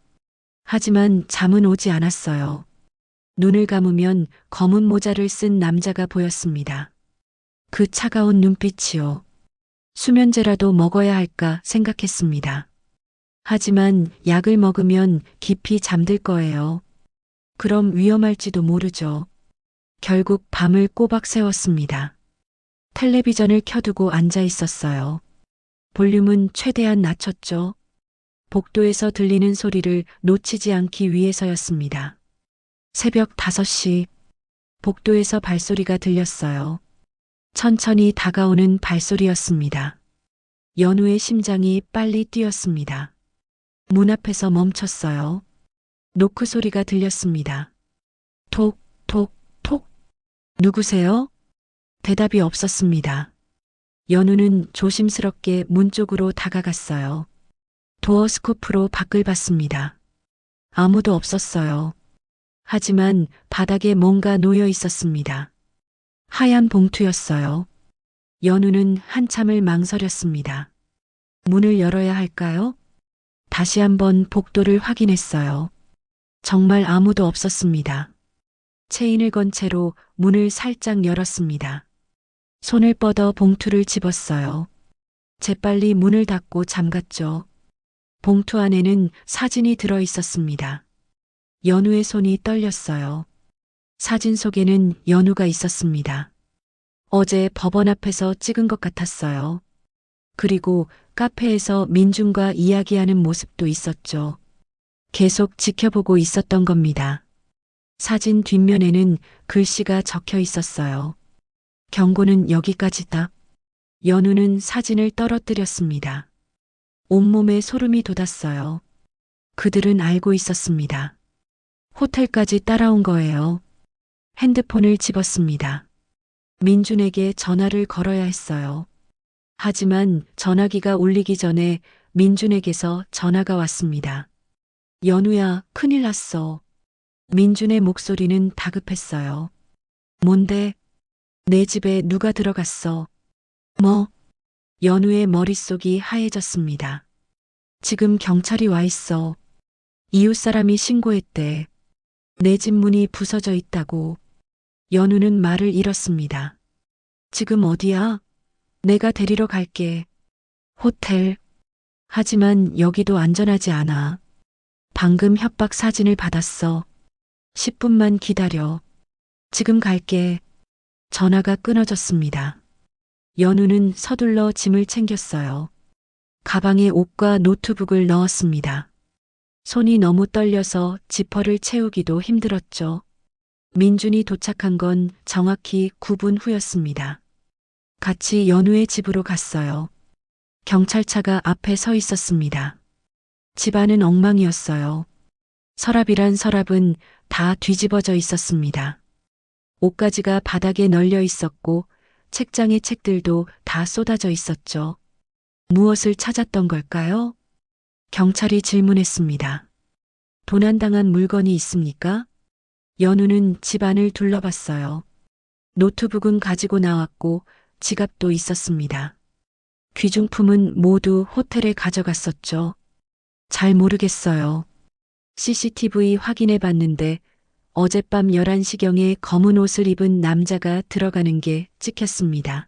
하지만 잠은 오지 않았어요. 눈을 감으면 검은 모자를 쓴 남자가 보였습니다. 그 차가운 눈빛이요. 수면제라도 먹어야 할까 생각했습니다. 하지만 약을 먹으면 깊이 잠들 거예요. 그럼 위험할지도 모르죠. 결국 밤을 꼬박 새웠습니다. 텔레비전을 켜두고 앉아 있었어요. 볼륨은 최대한 낮췄죠. 복도에서 들리는 소리를 놓치지 않기 위해서였습니다. 새벽 5시, 복도에서 발소리가 들렸어요. 천천히 다가오는 발소리였습니다. 연우의 심장이 빨리 뛰었습니다. 문 앞에서 멈췄어요. 노크 소리가 들렸습니다. 톡, 톡, 톡. 누구세요? 대답이 없었습니다. 연우는 조심스럽게 문 쪽으로 다가갔어요. 도어 스코프로 밖을 봤습니다. 아무도 없었어요. 하지만 바닥에 뭔가 놓여 있었습니다. 하얀 봉투였어요. 연우는 한참을 망설였습니다. 문을 열어야 할까요? 다시 한번 복도를 확인했어요. 정말 아무도 없었습니다. 체인을 건 채로 문을 살짝 열었습니다. 손을 뻗어 봉투를 집었어요. 재빨리 문을 닫고 잠갔죠. 봉투 안에는 사진이 들어 있었습니다. 연우의 손이 떨렸어요. 사진 속에는 연우가 있었습니다. 어제 법원 앞에서 찍은 것 같았어요. 그리고 카페에서 민준과 이야기하는 모습도 있었죠. 계속 지켜보고 있었던 겁니다. 사진 뒷면에는 글씨가 적혀 있었어요. 경고는 여기까지다. 연우는 사진을 떨어뜨렸습니다. 온몸에 소름이 돋았어요. 그들은 알고 있었습니다. 호텔까지 따라온 거예요. 핸드폰을 집었습니다. 민준에게 전화를 걸어야 했어요. 하지만 전화기가 울리기 전에 민준에게서 전화가 왔습니다. 연우야, 큰일 났어. 민준의 목소리는 다급했어요. 뭔데? 내 집에 누가 들어갔어? 뭐? 연우의 머릿속이 하얘졌습니다. 지금 경찰이 와 있어. 이웃 사람이 신고했대. 내 집 문이 부서져 있다고. 연우는 말을 잃었습니다. 지금 어디야? 내가 데리러 갈게. 호텔. 하지만 여기도 안전하지 않아. 방금 협박 사진을 받았어. 10분만 기다려. 지금 갈게. 전화가 끊어졌습니다. 연우는 서둘러 짐을 챙겼어요. 가방에 옷과 노트북을 넣었습니다. 손이 너무 떨려서 지퍼를 채우기도 힘들었죠. 민준이 도착한 건 정확히 9분 후였습니다. 같이 연우의 집으로 갔어요. 경찰차가 앞에 서 있었습니다. 집안은 엉망이었어요. 서랍이란 서랍은 다 뒤집어져 있었습니다. 옷가지가 바닥에 널려 있었고 책장의 책들도 다 쏟아져 있었죠. 무엇을 찾았던 걸까요? 경찰이 질문했습니다. 도난당한 물건이 있습니까? 연우는 집안을 둘러봤어요. 노트북은 가지고 나왔고 지갑도 있었습니다. 귀중품은 모두 호텔에 가져갔었죠. 잘 모르겠어요. CCTV 확인해 봤는데 어젯밤 11시경에 검은 옷을 입은 남자가 들어가는 게 찍혔습니다.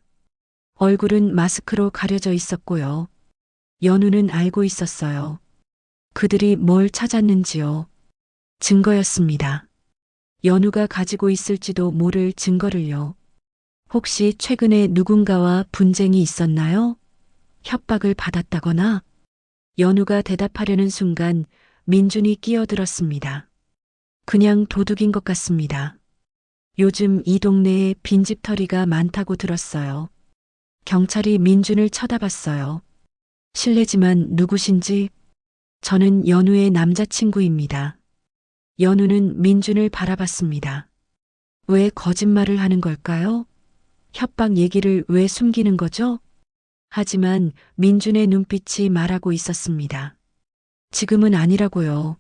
얼굴은 마스크로 가려져 있었고요. 연우는 알고 있었어요. 그들이 뭘 찾았는지요. 증거였습니다. 연우가 가지고 있을지도 모를 증거를요. 혹시 최근에 누군가와 분쟁이 있었나요? 협박을 받았다거나? 연우가 대답하려는 순간 민준이 끼어들었습니다. 그냥 도둑인 것 같습니다. 요즘 이 동네에 빈집털이가 많다고 들었어요. 경찰이 민준을 쳐다봤어요. 실례지만 누구신지? 저는 연우의 남자친구입니다. 연우는 민준을 바라봤습니다. 왜 거짓말을 하는 걸까요? 협박 얘기를 왜 숨기는 거죠? 하지만 민준의 눈빛이 말하고 있었습니다. 지금은 아니라고요.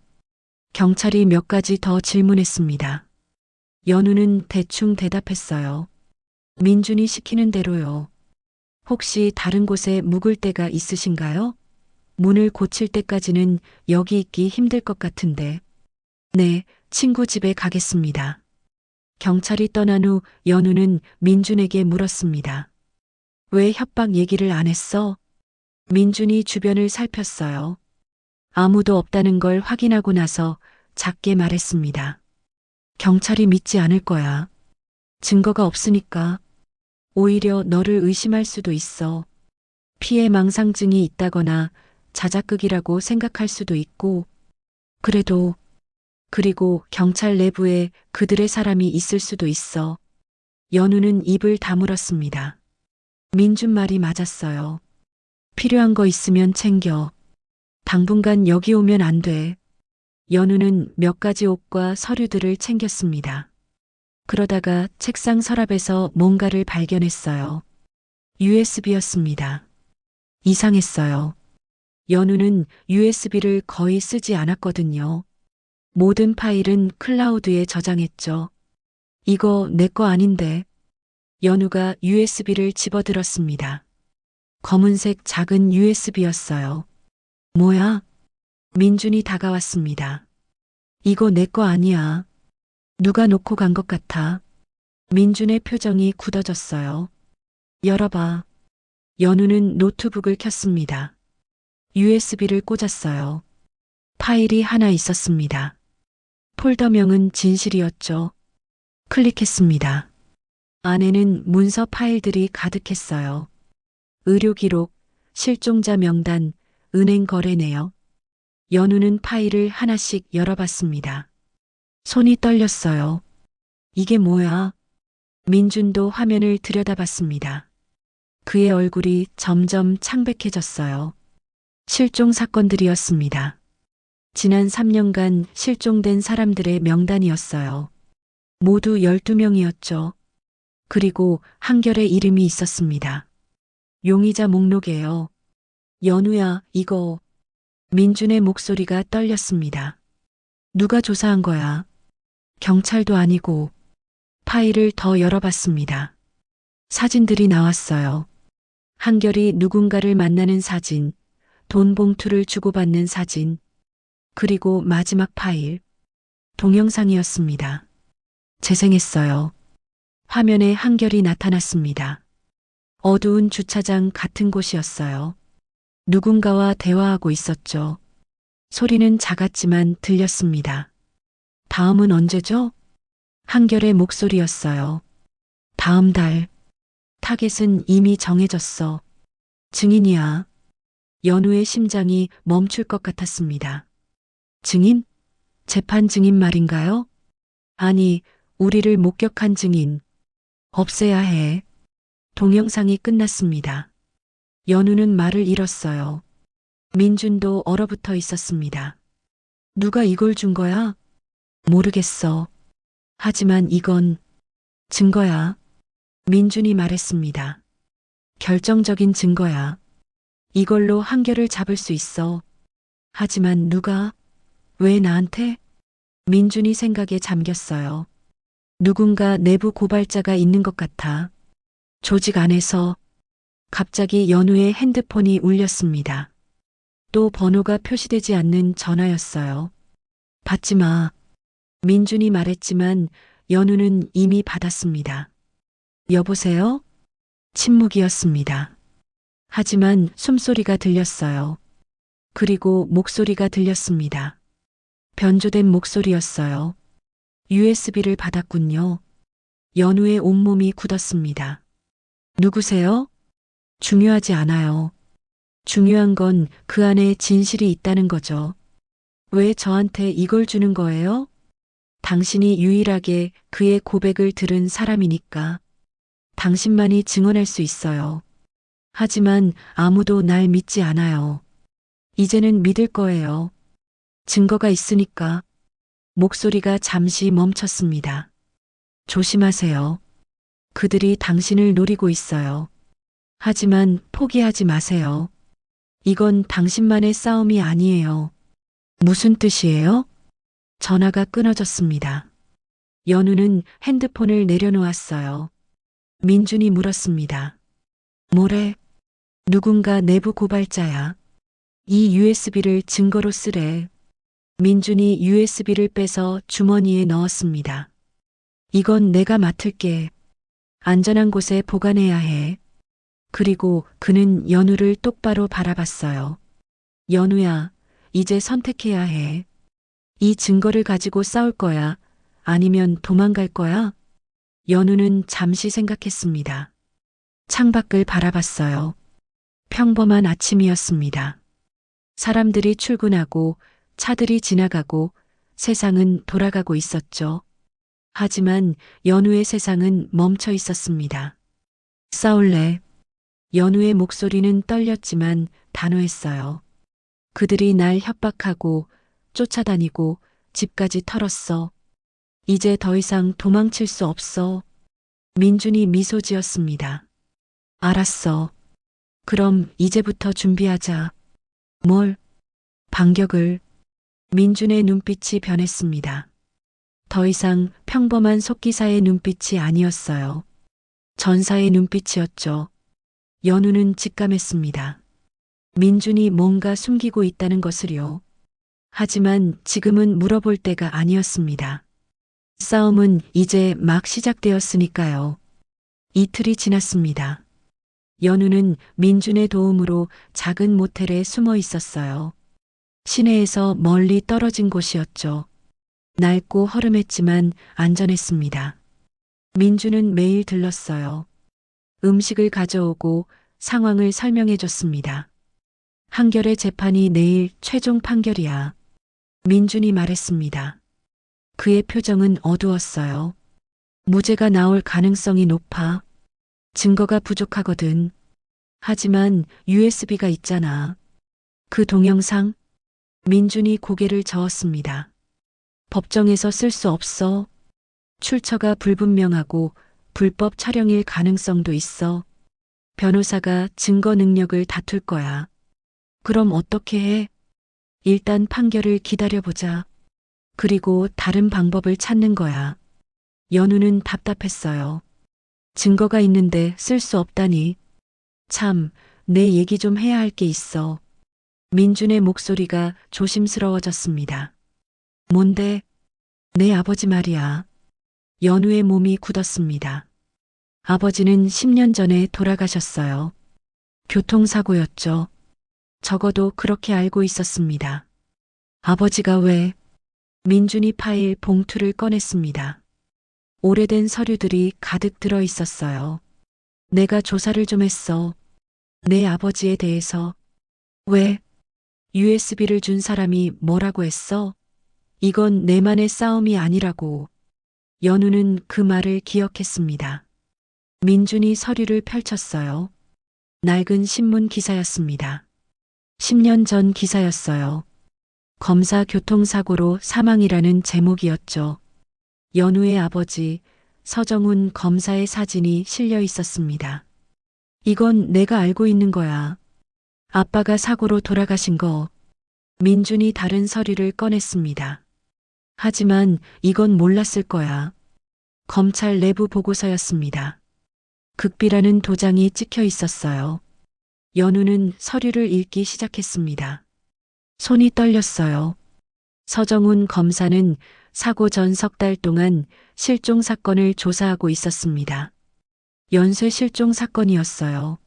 경찰이 몇 가지 더 질문했습니다. 연우는 대충 대답했어요. 민준이 시키는 대로요. 혹시 다른 곳에 묵을 데가 있으신가요? 문을 고칠 때까지는 여기 있기 힘들 것 같은데. 네, 친구 집에 가겠습니다. 경찰이 떠난 후 연우는 민준에게 물었습니다. 왜 협박 얘기를 안 했어? 민준이 주변을 살폈어요. 아무도 없다는 걸 확인하고 나서 작게 말했습니다. 경찰이 믿지 않을 거야. 증거가 없으니까. 오히려 너를 의심할 수도 있어. 피해 망상증이 있다거나 자작극이라고 생각할 수도 있고. 그리고 경찰 내부에 그들의 사람이 있을 수도 있어. 연우는 입을 다물었습니다. 민준 말이 맞았어요. 필요한 거 있으면 챙겨. 당분간 여기 오면 안 돼. 연우는 몇 가지 옷과 서류들을 챙겼습니다. 그러다가 책상 서랍에서 뭔가를 발견했어요. USB였습니다. 이상했어요. 연우는 USB를 거의 쓰지 않았거든요. 모든 파일은 클라우드에 저장했죠. 이거 내 거 아닌데. 연우가 USB를 집어들었습니다. 검은색 작은 USB였어요. 뭐야? 민준이 다가왔습니다. 이거 내 거 아니야. 누가 놓고 간 것 같아. 민준의 표정이 굳어졌어요. 열어봐. 연우는 노트북을 켰습니다. USB를 꽂았어요. 파일이 하나 있었습니다. 폴더명은 진실이었죠. 클릭했습니다. 안에는 문서 파일들이 가득했어요. 의료 기록, 실종자 명단, 은행 거래 내역. 연우는 파일을 하나씩 열어봤습니다. 손이 떨렸어요. 이게 뭐야? 민준도 화면을 들여다봤습니다. 그의 얼굴이 점점 창백해졌어요. 실종 사건들이었습니다. 지난 3년간 실종된 사람들의 명단이었어요. 모두 12명이었죠. 그리고 한결의 이름이 있었습니다. 용의자 목록에요. 연우야, 이거. 민준의 목소리가 떨렸습니다. 누가 조사한 거야? 경찰도 아니고. 파일을 더 열어봤습니다. 사진들이 나왔어요. 한결이 누군가를 만나는 사진, 돈 봉투를 주고받는 사진, 그리고 마지막 파일, 동영상이었습니다. 재생했어요. 화면에 한결이 나타났습니다. 어두운 주차장 같은 곳이었어요. 누군가와 대화하고 있었죠. 소리는 작았지만 들렸습니다. 다음은 언제죠? 한결의 목소리였어요. 다음 달. 타겟은 이미 정해졌어. 증인이야. 연우의 심장이 멈출 것 같았습니다. 증인? 재판 증인 말인가요? 아니, 우리를 목격한 증인. 없애야 해. 동영상이 끝났습니다. 연우는 말을 잃었어요. 민준도 얼어붙어 있었습니다. 누가 이걸 준 거야? 모르겠어. 하지만 이건 증거야. 민준이 말했습니다. 결정적인 증거야. 이걸로 한결을 잡을 수 있어. 하지만 누가? 왜 나한테? 민준이 생각에 잠겼어요. 누군가 내부 고발자가 있는 것 같아. 조직 안에서 갑자기 연우의 핸드폰이 울렸습니다. 또 번호가 표시되지 않는 전화였어요. 받지 마. 민준이 말했지만 연우는 이미 받았습니다. 여보세요? 침묵이었습니다. 하지만 숨소리가 들렸어요. 그리고 목소리가 들렸습니다. 변조된 목소리였어요. USB를 받았군요. 연우의 온몸이 굳었습니다. 누구세요? 중요하지 않아요. 중요한 건 그 안에 진실이 있다는 거죠. 왜 저한테 이걸 주는 거예요? 당신이 유일하게 그의 고백을 들은 사람이니까. 당신만이 증언할 수 있어요. 하지만 아무도 날 믿지 않아요. 이제는 믿을 거예요. 증거가 있으니까. 목소리가 잠시 멈췄습니다. 조심하세요. 그들이 당신을 노리고 있어요. 하지만 포기하지 마세요. 이건 당신만의 싸움이 아니에요. 무슨 뜻이에요? 전화가 끊어졌습니다. 연우는 핸드폰을 내려놓았어요. 민준이 물었습니다. 뭐래? 누군가 내부 고발자야. 이 USB를 증거로 쓰래. 민준이 USB를 빼서 주머니에 넣었습니다. 이건 내가 맡을게. 안전한 곳에 보관해야 해. 그리고 그는 연우를 똑바로 바라봤어요. 연우야, 이제 선택해야 해. 이 증거를 가지고 싸울 거야? 아니면 도망갈 거야? 연우는 잠시 생각했습니다. 창밖을 바라봤어요. 평범한 아침이었습니다. 사람들이 출근하고 차들이 지나가고 세상은 돌아가고 있었죠. 하지만 연우의 세상은 멈춰 있었습니다. 싸울래? 연우의 목소리는 떨렸지만 단호했어요. 그들이 날 협박하고 쫓아다니고 집까지 털었어. 이제 더 이상 도망칠 수 없어. 민준이 미소 지었습니다. 알았어. 그럼 이제부터 준비하자. 뭘? 반격을. 민준의 눈빛이 변했습니다. 더 이상 평범한 속기사의 눈빛이 아니었어요. 전사의 눈빛이었죠. 연우는 직감했습니다. 민준이 뭔가 숨기고 있다는 것을요. 하지만 지금은 물어볼 때가 아니었습니다. 싸움은 이제 막 시작되었으니까요. 이틀이 지났습니다. 연우는 민준의 도움으로 작은 모텔에 숨어 있었어요. 시내에서 멀리 떨어진 곳이었죠. 낡고 허름했지만 안전했습니다. 민준은 매일 들렀어요. 음식을 가져오고 상황을 설명해 줬습니다. 한결의 재판이 내일 최종 판결이야. 민준이 말했습니다. 그의 표정은 어두웠어요. 무죄가 나올 가능성이 높아. 증거가 부족하거든. 하지만 USB가 있잖아. 그 동영상? 민준이 고개를 저었습니다. 법정에서 쓸 수 없어. 출처가 불분명하고 불법 촬영일 가능성도 있어. 변호사가 증거 능력을 다툴 거야. 그럼 어떻게 해? 일단 판결을 기다려보자. 그리고 다른 방법을 찾는 거야. 연우는 답답했어요. 증거가 있는데 쓸 수 없다니. 참, 내 얘기 좀 해야 할 게 있어. 민준의 목소리가 조심스러워졌습니다. 뭔데? 내 아버지 말이야. 연우의 몸이 굳었습니다. 아버지는 10년 전에 돌아가셨어요. 교통사고였죠. 적어도 그렇게 알고 있었습니다. 아버지가 왜? 민준이 파일 봉투를 꺼냈습니다. 오래된 서류들이 가득 들어 있었어요. 내가 조사를 좀 했어. 내 아버지에 대해서. 왜? USB를 준 사람이 뭐라고 했어? 이건 내만의 싸움이 아니라고. 연우는 그 말을 기억했습니다. 민준이 서류를 펼쳤어요. 낡은 신문 기사였습니다. 10년 전 기사였어요. 검사 교통사고로 사망이라는 제목이었죠. 연우의 아버지 서정훈 검사의 사진이 실려 있었습니다. 이건 내가 알고 있는 거야. 아빠가 사고로 돌아가신 거. 민준이 다른 서류를 꺼냈습니다. 하지만 이건 몰랐을 거야. 검찰 내부 보고서였습니다. 극비라는 도장이 찍혀 있었어요. 연우는 서류를 읽기 시작했습니다. 손이 떨렸어요. 서정훈 검사는 사고 전 석 달 동안 실종 사건을 조사하고 있었습니다. 연쇄 실종 사건이었어요.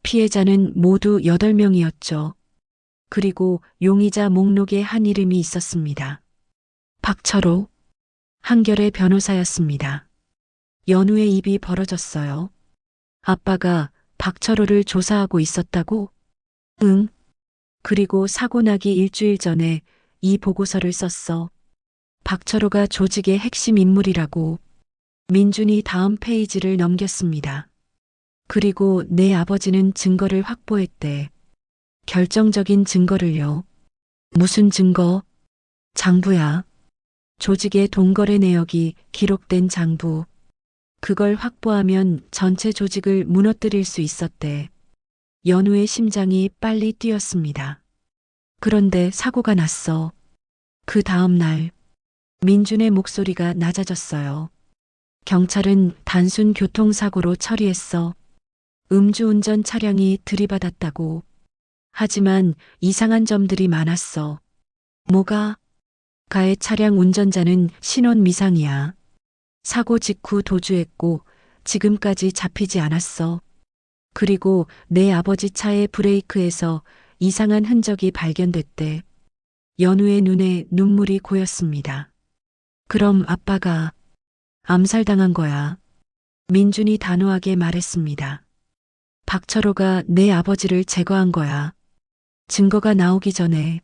피해자는 모두 8명이었죠. 그리고 용의자 목록에 한 이름이 있었습니다. 박철호. 한결의 변호사였습니다. 연우의 입이 벌어졌어요. 아빠가 박철호를 조사하고 있었다고? 응. 그리고 사고 나기 일주일 전에 이 보고서를 썼어. 박철호가 조직의 핵심 인물이라고. 민준이 다음 페이지를 넘겼습니다. 그리고 내 아버지는 증거를 확보했대. 결정적인 증거를요. 무슨 증거? 장부야. 조직의 돈거래 내역이 기록된 장부. 그걸 확보하면 전체 조직을 무너뜨릴 수 있었대. 연우의 심장이 빨리 뛰었습니다. 그런데 사고가 났어. 그 다음 날 민준의 목소리가 낮아졌어요. 경찰은 단순 교통사고로 처리했어. 음주운전 차량이 들이받았다고. 하지만 이상한 점들이 많았어. 뭐가? 가해 차량 운전자는 신원 미상이야. 사고 직후 도주했고 지금까지 잡히지 않았어. 그리고 내 아버지 차의 브레이크에서 이상한 흔적이 발견됐대. 연우의 눈에 눈물이 고였습니다. 그럼 아빠가 암살당한 거야. 민준이 단호하게 말했습니다. 박철호가 내 아버지를 제거한 거야. 증거가 나오기 전에.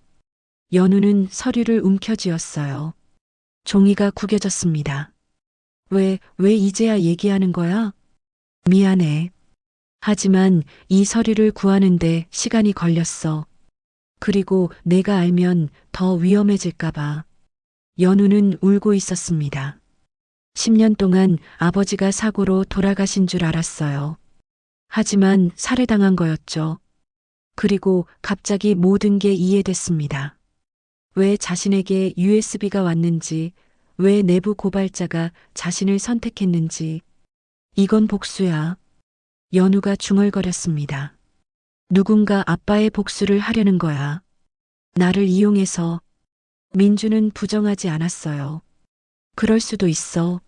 연우는 서류를 움켜쥐었어요. 종이가 구겨졌습니다. 왜 이제야 얘기하는 거야? 미안해. 하지만 이 서류를 구하는데 시간이 걸렸어. 그리고 내가 알면 더 위험해질까봐. 연우는 울고 있었습니다. 10년 동안 아버지가 사고로 돌아가신 줄 알았어요. 하지만 살해당한 거였죠. 그리고 갑자기 모든 게 이해됐습니다. 왜 자신에게 USB가 왔는지, 왜 내부 고발자가 자신을 선택했는지. 이건 복수야. 연우가 중얼거렸습니다. 누군가 아빠의 복수를 하려는 거야. 나를 이용해서. 민주는 부정하지 않았어요. 그럴 수도 있어.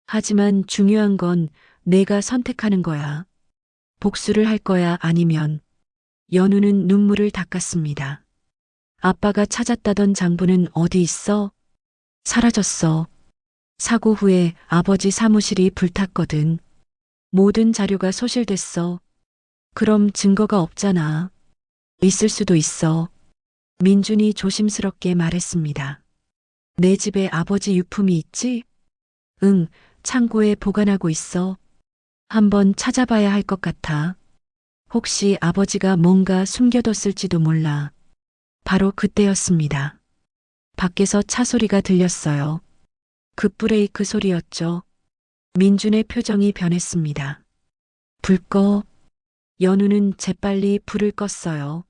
하지만 중요한 건 내가 선택하는 거야. 복수를 할 거야 아니면. 연우는 눈물을 닦았습니다. 아빠가 찾았다던 장부는 어디 있어? 사라졌어. 사고 후에 아버지 사무실이 불탔거든. 모든 자료가 소실됐어. 그럼 증거가 없잖아. 있을 수도 있어. 민준이 조심스럽게 말했습니다. 내 집에 아버지 유품이 있지? 응, 창고에 보관하고 있어. 한번 찾아봐야 할 것 같아. 혹시 아버지가 뭔가 숨겨뒀을지도 몰라. 바로 그때였습니다. 밖에서 차 소리가 들렸어요. 급브레이크 소리였죠. 민준의 표정이 변했습니다. 불 꺼. 연우는 재빨리 불을 껐어요.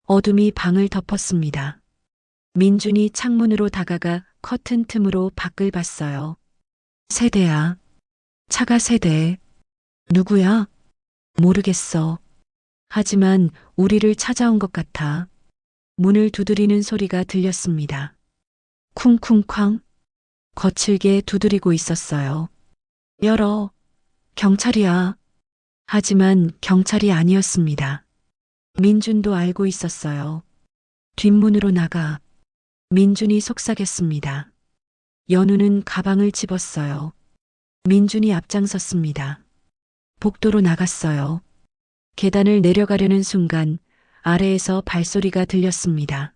어둠이 방을 덮었습니다. 민준이 창문으로 다가가 커튼 틈으로 밖을 봤어요. 세대야. 차가 세대. 누구야? 모르겠어. 하지만 우리를 찾아온 것 같아. 문을 두드리는 소리가 들렸습니다. 쿵쿵쾅. 거칠게 두드리고 있었어요. 열어. 경찰이야. 하지만 경찰이 아니었습니다. 민준도 알고 있었어요. 뒷문으로 나가. 민준이 속삭였습니다. 연우는 가방을 집었어요. 민준이 앞장섰습니다. 복도로 나갔어요. 계단을 내려가려는 순간 아래에서 발소리가 들렸습니다.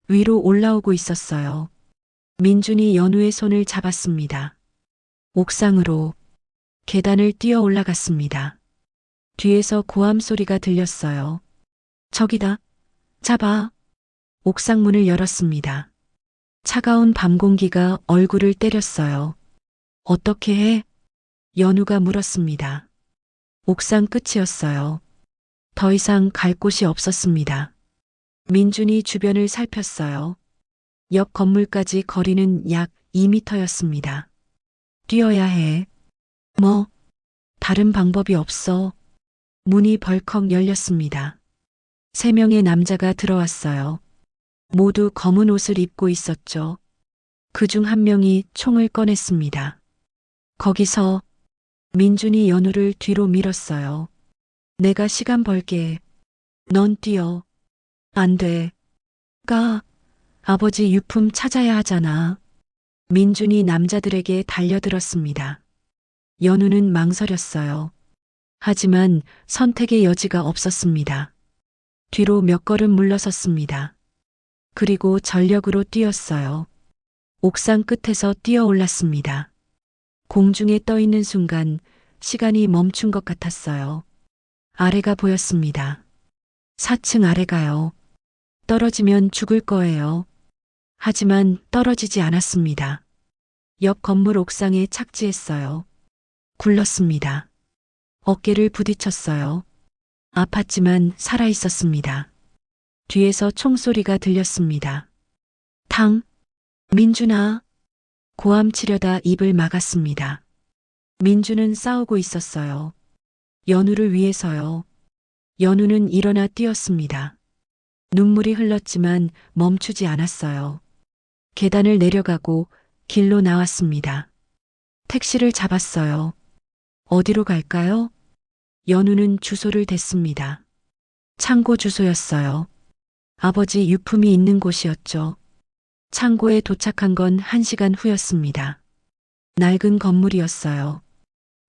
위로 올라오고 있었어요. 민준이 연우의 손을 잡았습니다. 옥상으로 계단을 뛰어 올라갔습니다. 뒤에서 고함 소리가 들렸어요. 저기다. 잡아. 옥상 문을 열었습니다. 차가운 밤 공기가 얼굴을 때렸어요. 어떻게 해? 연우가 물었습니다. 옥상 끝이었어요. 더 이상 갈 곳이 없었습니다. 민준이 주변을 살폈어요. 옆 건물까지 거리는 약 2미터였습니다. 뛰어야 해. 뭐? 다른 방법이 없어. 문이 벌컥 열렸습니다. 3명의 남자가 들어왔어요. 모두 검은 옷을 입고 있었죠. 그중 한 명이 총을 꺼냈습니다. 거기서 민준이 연우를 뒤로 밀었어요. 내가 시간 벌게. 넌 뛰어. 안 돼. 가. 아버지 유품 찾아야 하잖아. 민준이 남자들에게 달려들었습니다. 연우는 망설였어요. 하지만 선택의 여지가 없었습니다. 뒤로 몇 걸음 물러섰습니다. 그리고 전력으로 뛰었어요. 옥상 끝에서 뛰어 올랐습니다. 공중에 떠 있는 순간 시간이 멈춘 것 같았어요. 아래가 보였습니다. 4층 아래가요. 떨어지면 죽을 거예요. 하지만 떨어지지 않았습니다. 옆 건물 옥상에 착지했어요. 굴렀습니다. 어깨를 부딪혔어요. 아팠지만 살아 있었습니다. 뒤에서 총소리가 들렸습니다. 탕. 민준아. 고함 치려다 입을 막았습니다. 민준은 싸우고 있었어요. 연우를 위해서요. 연우는 일어나 뛰었습니다. 눈물이 흘렀지만 멈추지 않았어요. 계단을 내려가고 길로 나왔습니다. 택시를 잡았어요. 어디로 갈까요? 연우는 주소를 댔습니다. 창고 주소였어요. 아버지 유품이 있는 곳이었죠. 창고에 도착한 건 1시간 후였습니다. 낡은 건물이었어요.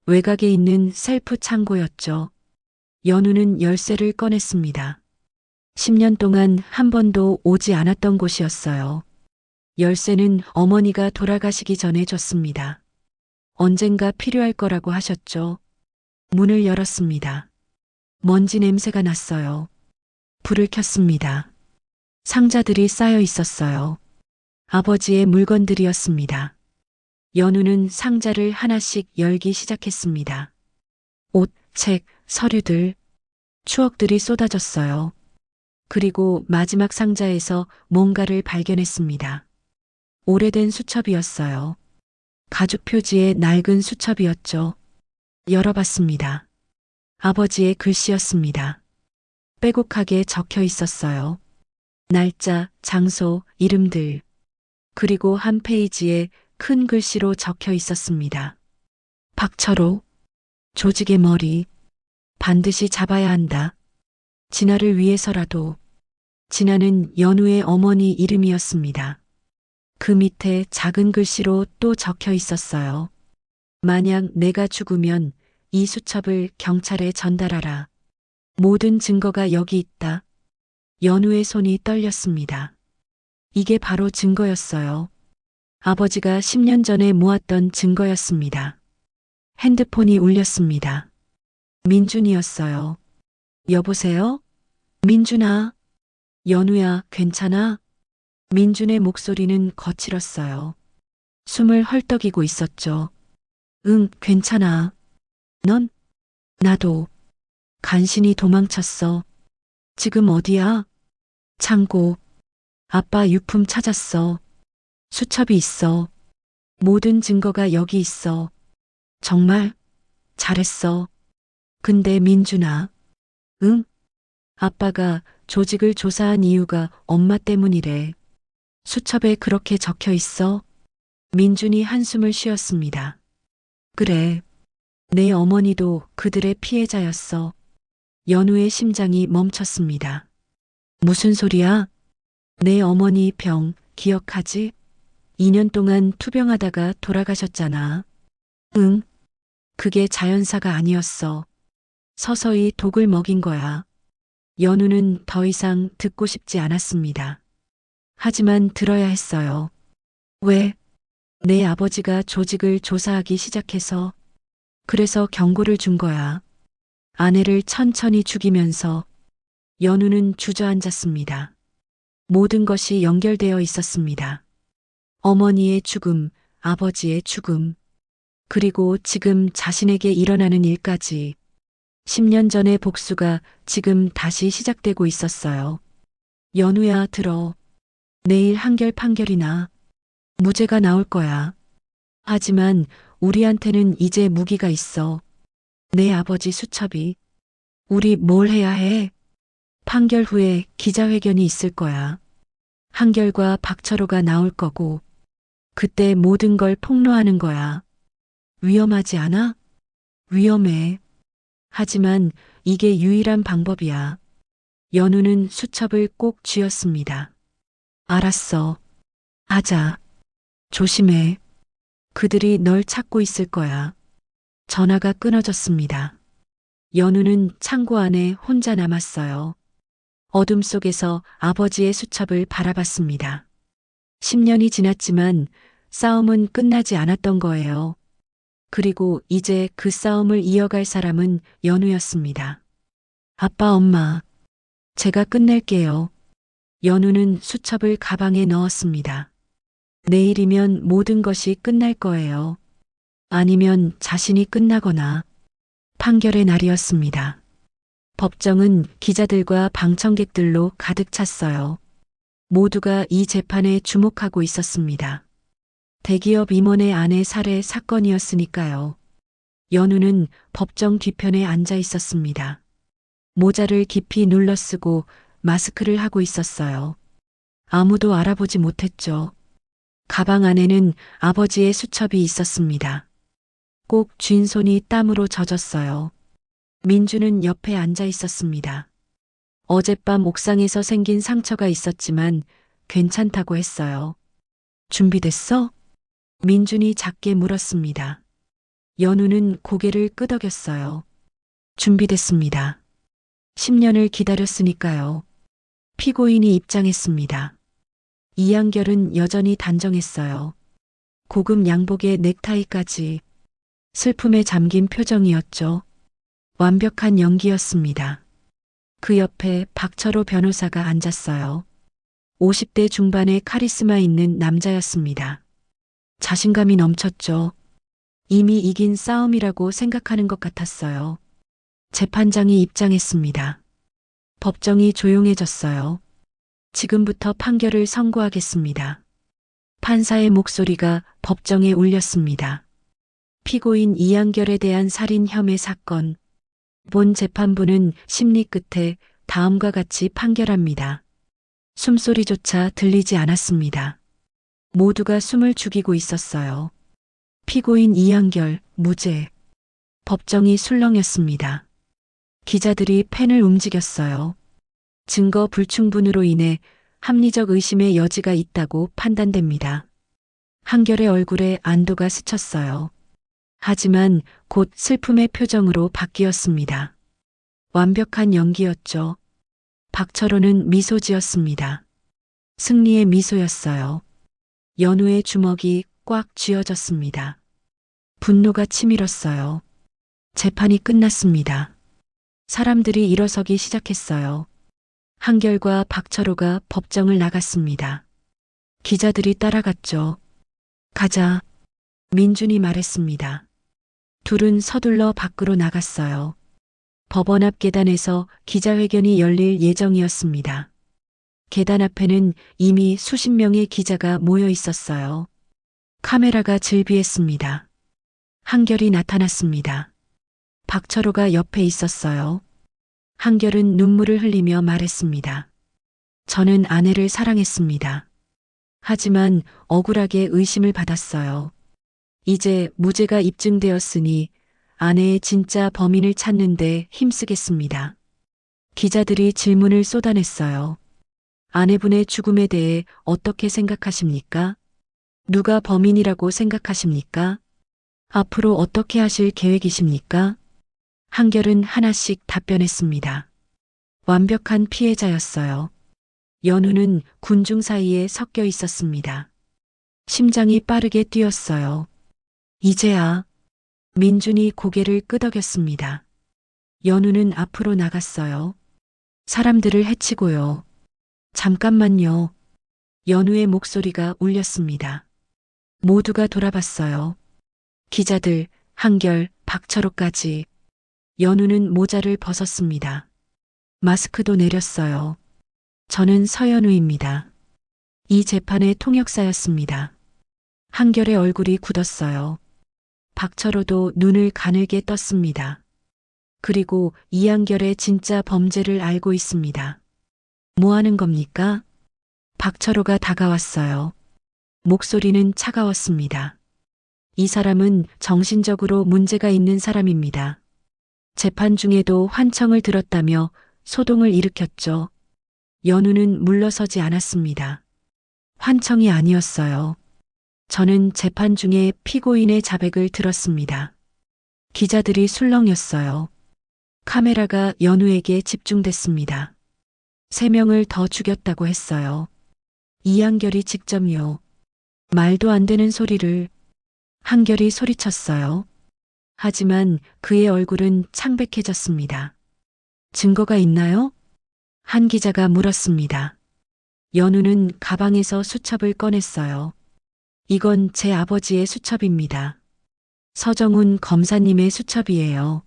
외곽에 있는 셀프 창고였죠. 연우는 열쇠를 꺼냈습니다. 10년 동안 한 번도 오지 않았던 곳이었어요. 열쇠는 어머니가 돌아가시기 전에 줬습니다. 언젠가 필요할 거라고 하셨죠. 문을 열었습니다. 먼지 냄새가 났어요. 불을 켰습니다. 상자들이 쌓여 있었어요. 아버지의 물건들이었습니다. 연우는 상자를 하나씩 열기 시작했습니다. 옷, 책, 서류들, 추억들이 쏟아졌어요. 그리고 마지막 상자에서 뭔가를 발견했습니다. 오래된 수첩이었어요. 가죽 표지의 낡은 수첩이었죠. 열어봤습니다. 아버지의 글씨였습니다. 빼곡하게 적혀 있었어요. 날짜, 장소, 이름들. 그리고 한 페이지에 큰 글씨로 적혀 있었습니다. 박철호, 조직의 머리, 반드시 잡아야 한다. 진아를 위해서라도. 진아는 연우의 어머니 이름이었습니다. 그 밑에 작은 글씨로 또 적혀 있었어요. 만약 내가 죽으면 이 수첩을 경찰에 전달하라. 모든 증거가 여기 있다. 연우의 손이 떨렸습니다. 이게 바로 증거였어요. 아버지가 10년 전에 모았던 증거였습니다. 핸드폰이 울렸습니다. 민준이었어요. 여보세요? 민준아. 연우야, 괜찮아? 민준의 목소리는 거칠었어요. 숨을 헐떡이고 있었죠. 응, 괜찮아. 넌? 나도. 간신히 도망쳤어. 지금 어디야? 창고. 아빠 유품 찾았어. 수첩이 있어. 모든 증거가 여기 있어. 정말? 잘했어. 근데 민준아. 응? 아빠가 조직을 조사한 이유가 엄마 때문이래. 수첩에 그렇게 적혀 있어? 민준이 한숨을 쉬었습니다. 그래. 내 어머니도 그들의 피해자였어. 연우의 심장이 멈췄습니다. 무슨 소리야? 내 어머니 병 기억하지? 2년 동안 투병하다가 돌아가셨잖아. 응. 그게 자연사가 아니었어. 서서히 독을 먹인 거야. 연우는 더 이상 듣고 싶지 않았습니다. 하지만 들어야 했어요. 왜? 내 아버지가 조직을 조사하기 시작해서 그래서 경고를 준 거야. 아내를 천천히 죽이면서 연우는 주저앉았습니다. 모든 것이 연결되어 있었습니다. 어머니의 죽음, 아버지의 죽음, 그리고 지금 자신에게 일어나는 일까지 10년 전의 복수가 지금 다시 시작되고 있었어요. 연우야, 들어. 내일 한결 판결이나 무죄가 나올 거야. 하지만 우리한테는 이제 무기가 있어. 내 아버지 수첩이. 우리 뭘 해야 해? 판결 후에 기자회견이 있을 거야. 한결과 박철호가 나올 거고, 그때 모든 걸 폭로하는 거야. 위험하지 않아? 위험해. 하지만 이게 유일한 방법이야. 연우는 수첩을 꼭 쥐었습니다. 알았어. 하자. 조심해. 그들이 널 찾고 있을 거야. 전화가 끊어졌습니다. 연우는 창고 안에 혼자 남았어요. 어둠 속에서 아버지의 수첩을 바라봤습니다. 10년이 지났지만 싸움은 끝나지 않았던 거예요. 그리고 이제 그 싸움을 이어갈 사람은 연우였습니다. 아빠, 엄마, 제가 끝낼게요. 연우는 수첩을 가방에 넣었습니다. 내일이면 모든 것이 끝날 거예요. 아니면 자신이 끝나거나. 판결의 날이었습니다. 법정은 기자들과 방청객들로 가득 찼어요. 모두가 이 재판에 주목하고 있었습니다. 대기업 임원의 아내 살해 사건이었으니까요. 연우는 법정 뒤편에 앉아 있었습니다. 모자를 깊이 눌러쓰고 마스크를 하고 있었어요. 아무도 알아보지 못했죠. 가방 안에는 아버지의 수첩이 있었습니다. 꼭 쥔 손이 땀으로 젖었어요. 민주는 옆에 앉아 있었습니다. 어젯밤 옥상에서 생긴 상처가 있었지만 괜찮다고 했어요. 준비됐어? 민준이 작게 물었습니다. 연우는 고개를 끄덕였어요. 준비됐습니다. 10년을 기다렸으니까요. 피고인이 입장했습니다. 이한결은 여전히 단정했어요. 고급 양복에 넥타이까지 슬픔에 잠긴 표정이었죠. 완벽한 연기였습니다. 그 옆에 박철호 변호사가 앉았어요. 50대 중반의 카리스마 있는 남자였습니다. 자신감이 넘쳤죠. 이미 이긴 싸움이라고 생각하는 것 같았어요. 재판장이 입장했습니다. 법정이 조용해졌어요. 지금부터 판결을 선고하겠습니다. 판사의 목소리가 법정에 울렸습니다. 피고인 이한결에 대한 살인 혐의 사건. 본 재판부는 심리 끝에 다음과 같이 판결합니다. 숨소리조차 들리지 않았습니다. 모두가 숨을 죽이고 있었어요. 피고인 이한결, 무죄. 법정이 술렁였습니다. 기자들이 펜을 움직였어요. 증거 불충분으로 인해 합리적 의심의 여지가 있다고 판단됩니다. 한결의 얼굴에 안도가 스쳤어요. 하지만 곧 슬픔의 표정으로 바뀌었습니다. 완벽한 연기였죠. 박철호는 미소 지었습니다. 승리의 미소였어요. 연우의 주먹이 꽉 쥐어졌습니다. 분노가 치밀었어요. 재판이 끝났습니다. 사람들이 일어서기 시작했어요. 한결과 박철호가 법정을 나갔습니다. 기자들이 따라갔죠. 가자. 민준이 말했습니다. 둘은 서둘러 밖으로 나갔어요. 법원 앞 계단에서 기자회견이 열릴 예정이었습니다. 계단 앞에는 이미 수십 명의 기자가 모여 있었어요. 카메라가 즐비했습니다. 한결이 나타났습니다. 박철호가 옆에 있었어요. 한결은 눈물을 흘리며 말했습니다. 저는 아내를 사랑했습니다. 하지만 억울하게 의심을 받았어요. 이제 무죄가 입증되었으니 아내의 진짜 범인을 찾는데 힘쓰겠습니다. 기자들이 질문을 쏟아냈어요. 아내분의 죽음에 대해 어떻게 생각하십니까? 누가 범인이라고 생각하십니까? 앞으로 어떻게 하실 계획이십니까? 한결은 하나씩 답변했습니다. 완벽한 피해자였어요. 연우는 군중 사이에 섞여 있었습니다. 심장이 빠르게 뛰었어요. 이제야. 민준이 고개를 끄덕였습니다. 연우는 앞으로 나갔어요. 사람들을 해치고요. 잠깐만요. 연우의 목소리가 울렸습니다. 모두가 돌아봤어요. 기자들, 한결, 박철호까지. 연우는 모자를 벗었습니다. 마스크도 내렸어요. 저는 서연우입니다. 이 재판의 통역사였습니다. 한결의 얼굴이 굳었어요. 박철호도 눈을 가늘게 떴습니다. 그리고 이한결의 진짜 범죄를 알고 있습니다. 뭐 하는 겁니까? 박철호가 다가왔어요. 목소리는 차가웠습니다. 이 사람은 정신적으로 문제가 있는 사람입니다. 재판 중에도 환청을 들었다며 소동을 일으켰죠. 연우는 물러서지 않았습니다. 환청이 아니었어요. 저는 재판 중에 피고인의 자백을 들었습니다. 기자들이 술렁였어요. 카메라가 연우에게 집중됐습니다. 3명을 더 죽였다고 했어요. 이한결이 직접요. 말도 안 되는 소리를. 한결이 소리쳤어요. 하지만 그의 얼굴은 창백해졌습니다. 증거가 있나요? 한 기자가 물었습니다. 연우는 가방에서 수첩을 꺼냈어요. 이건 제 아버지의 수첩입니다. 서정훈 검사님의 수첩이에요.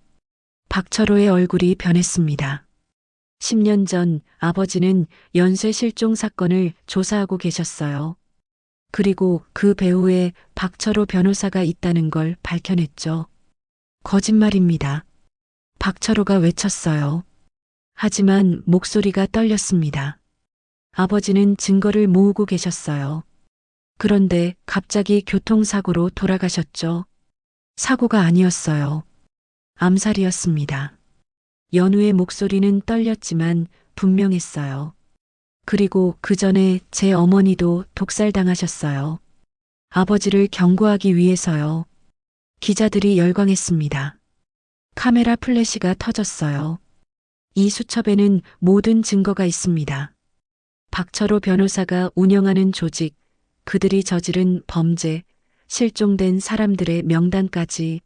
박철호의 얼굴이 변했습니다. 10년 전 아버지는 연쇄 실종 사건을 조사하고 계셨어요. 그리고 그 배후에 박철호 변호사가 있다는 걸 밝혀냈죠. 거짓말입니다. 박철호가 외쳤어요. 하지만 목소리가 떨렸습니다. 아버지는 증거를 모으고 계셨어요. 그런데 갑자기 교통사고로 돌아가셨죠. 사고가 아니었어요. 암살이었습니다. 연우의 목소리는 떨렸지만 분명했어요. 그리고 그 전에 제 어머니도 독살당하셨어요. 아버지를 경고하기 위해서요. 기자들이 열광했습니다. 카메라 플래시가 터졌어요. 이 수첩에는 모든 증거가 있습니다. 박철호 변호사가 운영하는 조직, 그들이 저지른 범죄, 실종된 사람들의 명단까지.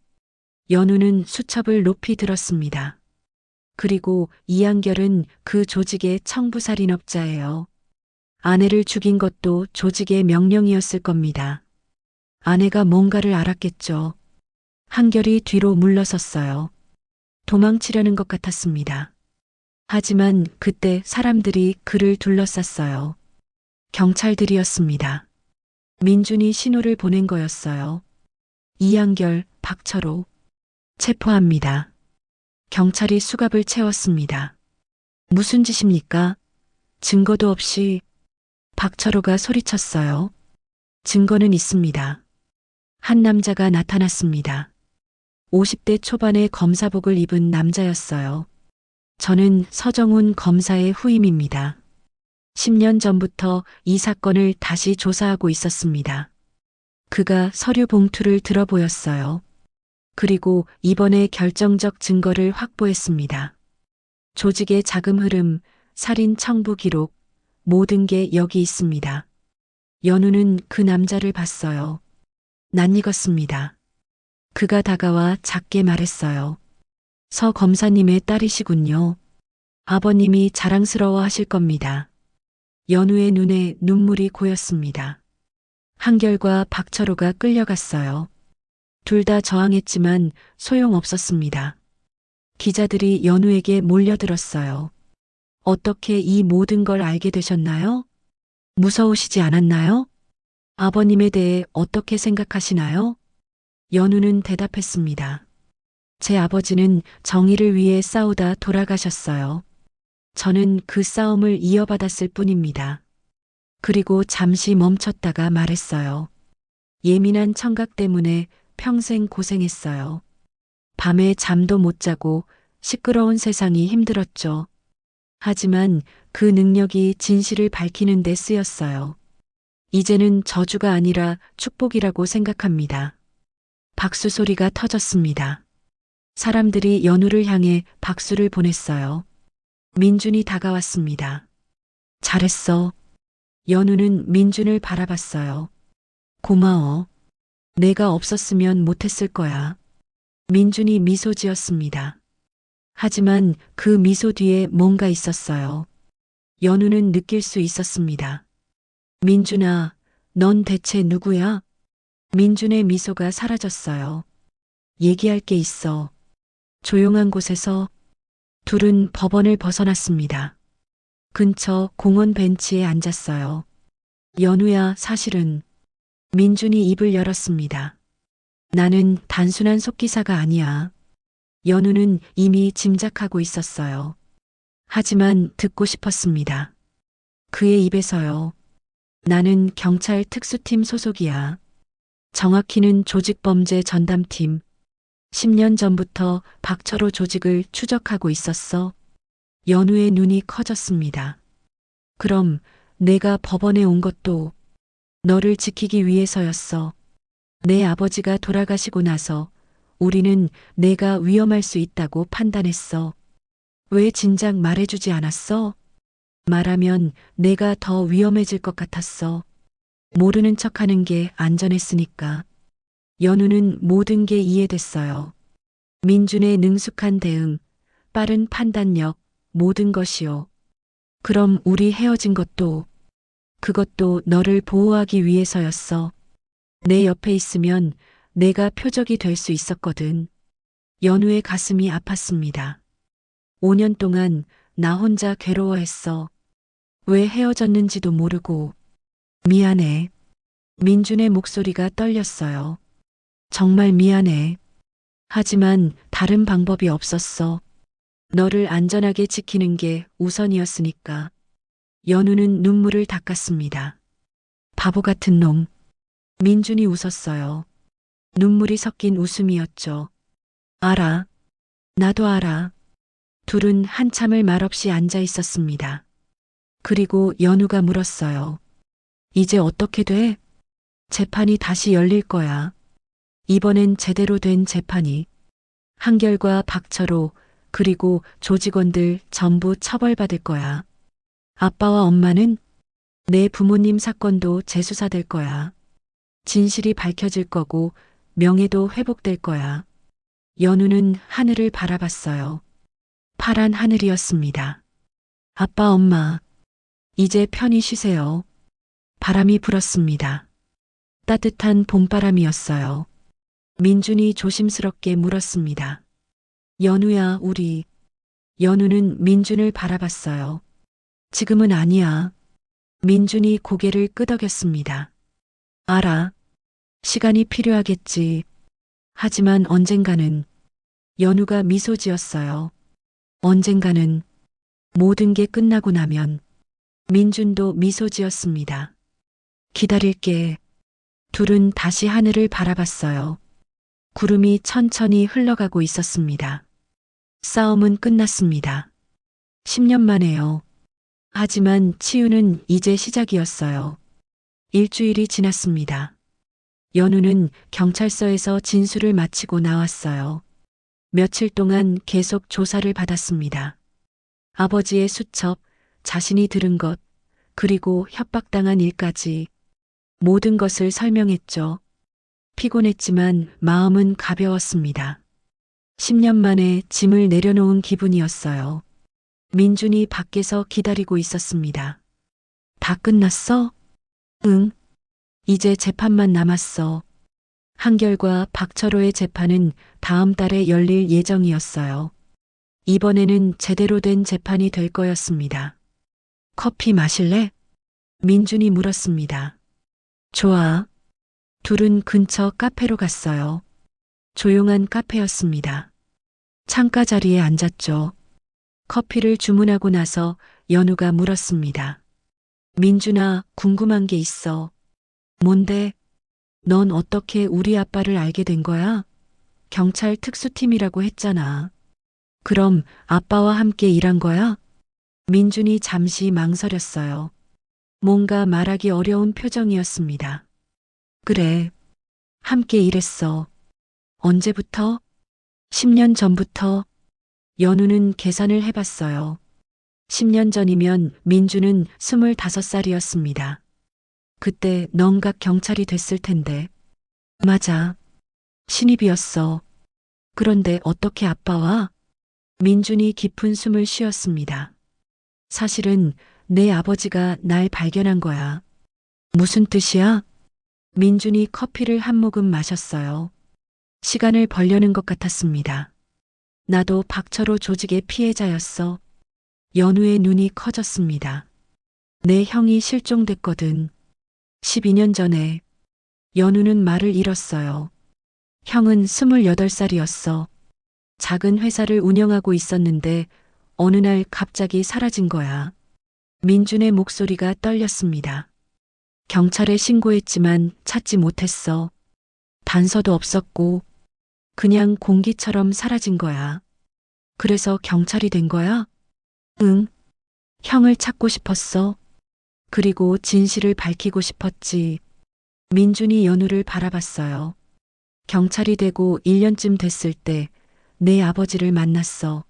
연우는 수첩을 높이 들었습니다. 그리고 이한결은 그 조직의 청부살인업자예요. 아내를 죽인 것도 조직의 명령이었을 겁니다. 아내가 뭔가를 알았겠죠. 한결이 뒤로 물러섰어요. 도망치려는 것 같았습니다. 하지만 그때 사람들이 그를 둘러쌌어요. 경찰들이었습니다. 민준이 신호를 보낸 거였어요. 이한결, 박철호. 체포합니다. 경찰이 수갑을 채웠습니다. 무슨 짓입니까? 증거도 없이. 박철호가 소리쳤어요. 증거는 있습니다. 한 남자가 나타났습니다. 50대 초반의 검사복을 입은 남자였어요. 저는 서정훈 검사의 후임입니다. 10년 전부터 이 사건을 다시 조사하고 있었습니다. 그가 서류 봉투를 들어 보였어요. 그리고 이번에 결정적 증거를 확보했습니다. 조직의 자금 흐름, 살인 청부 기록, 모든 게 여기 있습니다. 연우는 그 남자를 봤어요. 낯익었습니다. 그가 다가와 작게 말했어요. 서 검사님의 딸이시군요. 아버님이 자랑스러워 하실 겁니다. 연우의 눈에 눈물이 고였습니다. 한결과 박철호가 끌려갔어요. 둘 다 저항했지만 소용없었습니다. 기자들이 연우에게 몰려들었어요. 어떻게 이 모든 걸 알게 되셨나요? 무서우시지 않았나요? 아버님에 대해 어떻게 생각하시나요? 연우는 대답했습니다. 제 아버지는 정의를 위해 싸우다 돌아가셨어요. 저는 그 싸움을 이어받았을 뿐입니다. 그리고 잠시 멈췄다가 말했어요. 예민한 청각 때문에 평생 고생했어요. 밤에 잠도 못 자고 시끄러운 세상이 힘들었죠. 하지만 그 능력이 진실을 밝히는 데 쓰였어요. 이제는 저주가 아니라 축복이라고 생각합니다. 박수 소리가 터졌습니다. 사람들이 연우를 향해 박수를 보냈어요. 민준이 다가왔습니다. 잘했어. 연우는 민준을 바라봤어요. 고마워. 내가 없었으면 못했을 거야. 민준이 미소 지었습니다. 하지만 그 미소 뒤에 뭔가 있었어요. 연우는 느낄 수 있었습니다. 민준아, 넌 대체 누구야? 민준의 미소가 사라졌어요. 얘기할 게 있어. 조용한 곳에서 둘은 법원을 벗어났습니다. 근처 공원 벤치에 앉았어요. 연우야, 사실은 민준이 입을 열었습니다. 나는 단순한 속기사가 아니야. 연우는 이미 짐작하고 있었어요. 하지만 듣고 싶었습니다. 그의 입에서요. 나는 경찰 특수팀 소속이야. 정확히는 조직범죄 전담팀. 10년 전부터 박철호 조직을 추적하고 있었어. 연우의 눈이 커졌습니다. 그럼 내가 법원에 온 것도 너를 지키기 위해서였어. 내 아버지가 돌아가시고 나서 우리는 내가 위험할 수 있다고 판단했어. 왜 진작 말해주지 않았어? 말하면 내가 더 위험해질 것 같았어. 모르는 척하는 게 안전했으니까. 연우는 모든 게 이해됐어요. 민준의 능숙한 대응, 빠른 판단력, 모든 것이요. 그럼 우리 헤어진 것도, 그것도 너를 보호하기 위해서였어. 내 옆에 있으면 내가 표적이 될 수 있었거든. 연우의 가슴이 아팠습니다. 5년 동안 나 혼자 괴로워했어. 왜 헤어졌는지도 모르고. 미안해. 민준의 목소리가 떨렸어요. 정말 미안해. 하지만 다른 방법이 없었어. 너를 안전하게 지키는 게 우선이었으니까. 연우는 눈물을 닦았습니다. 바보 같은 놈. 민준이 웃었어요. 눈물이 섞인 웃음이었죠. 알아. 나도 알아. 둘은 한참을 말없이 앉아 있었습니다. 그리고 연우가 물었어요. 이제 어떻게 돼? 재판이 다시 열릴 거야. 이번엔 제대로 된 재판이. 한결과 박철호 그리고 조직원들 전부 처벌받을 거야. 아빠와 엄마는 내 부모님 사건도 재수사될 거야. 진실이 밝혀질 거고 명예도 회복될 거야. 연우는 하늘을 바라봤어요. 파란 하늘이었습니다. 아빠, 엄마, 이제 편히 쉬세요. 바람이 불었습니다. 따뜻한 봄바람이었어요. 민준이 조심스럽게 물었습니다. 연우야, 우리. 연우는 민준을 바라봤어요. 지금은 아니야. 민준이 고개를 끄덕였습니다. 알아. 시간이 필요하겠지. 하지만 언젠가는. 연우가 미소 지었어요. 언젠가는. 모든 게 끝나고 나면. 민준도 미소 지었습니다. 기다릴게. 둘은 다시 하늘을 바라봤어요. 구름이 천천히 흘러가고 있었습니다. 싸움은 끝났습니다. 10년 만에요. 하지만 치유는 이제 시작이었어요. 일주일이 지났습니다. 연우는 경찰서에서 진술을 마치고 나왔어요. 며칠 동안 계속 조사를 받았습니다. 아버지의 수첩, 자신이 들은 것, 그리고 협박당한 일까지. 모든 것을 설명했죠. 피곤했지만 마음은 가벼웠습니다. 10년 만에 짐을 내려놓은 기분이었어요. 민준이 밖에서 기다리고 있었습니다. 다 끝났어? 응. 이제 재판만 남았어. 한결과 박철호의 재판은 다음 달에 열릴 예정이었어요. 이번에는 제대로 된 재판이 될 거였습니다. 커피 마실래? 민준이 물었습니다. 좋아. 둘은 근처 카페로 갔어요. 조용한 카페였습니다. 창가 자리에 앉았죠. 커피를 주문하고 나서 연우가 물었습니다. 민준아, 궁금한 게 있어. 뭔데? 넌 어떻게 우리 아빠를 알게 된 거야? 경찰 특수팀이라고 했잖아. 그럼 아빠와 함께 일한 거야? 민준이 잠시 망설였어요. 뭔가 말하기 어려운 표정이었습니다. 그래. 함께 일했어. 언제부터? 10년 전부터. 연우는 계산을 해봤어요. 10년 전이면 민주는 25살이었습니다. 그때 넌각 경찰이 됐을 텐데. 맞아. 신입이었어. 그런데 어떻게 아빠와? 민준이 깊은 숨을 쉬었습니다. 사실은 내 아버지가 날 발견한 거야. 무슨 뜻이야? 민준이 커피를 한 모금 마셨어요. 시간을 벌려는 것 같았습니다. 나도 박철호 조직의 피해자였어. 연우의 눈이 커졌습니다. 내 형이 실종됐거든. 12년 전에. 연우는 말을 잃었어요. 형은 28살이었어. 작은 회사를 운영하고 있었는데 어느 날 갑자기 사라진 거야. 민준의 목소리가 떨렸습니다. 경찰에 신고했지만 찾지 못했어. 단서도 없었고 그냥 공기처럼 사라진 거야. 그래서 경찰이 된 거야? 응. 형을 찾고 싶었어. 그리고 진실을 밝히고 싶었지. 민준이 연우를 바라봤어요. 경찰이 되고 1년쯤 됐을 때 내 아버지를 만났어.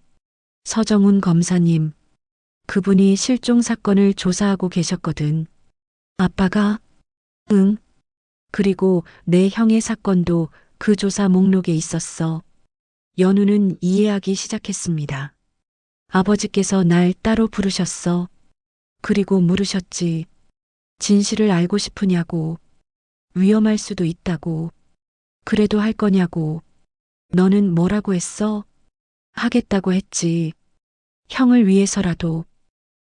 서정훈 검사님. 그분이 실종 사건을 조사하고 계셨거든. 아빠가? 응. 그리고 내 형의 사건도 그 조사 목록에 있었어. 연우는 이해하기 시작했습니다. 아버지께서 날 따로 부르셨어. 그리고 물으셨지. 진실을 알고 싶으냐고. 위험할 수도 있다고. 그래도 할 거냐고. 너는 뭐라고 했어? 하겠다고 했지. 형을 위해서라도.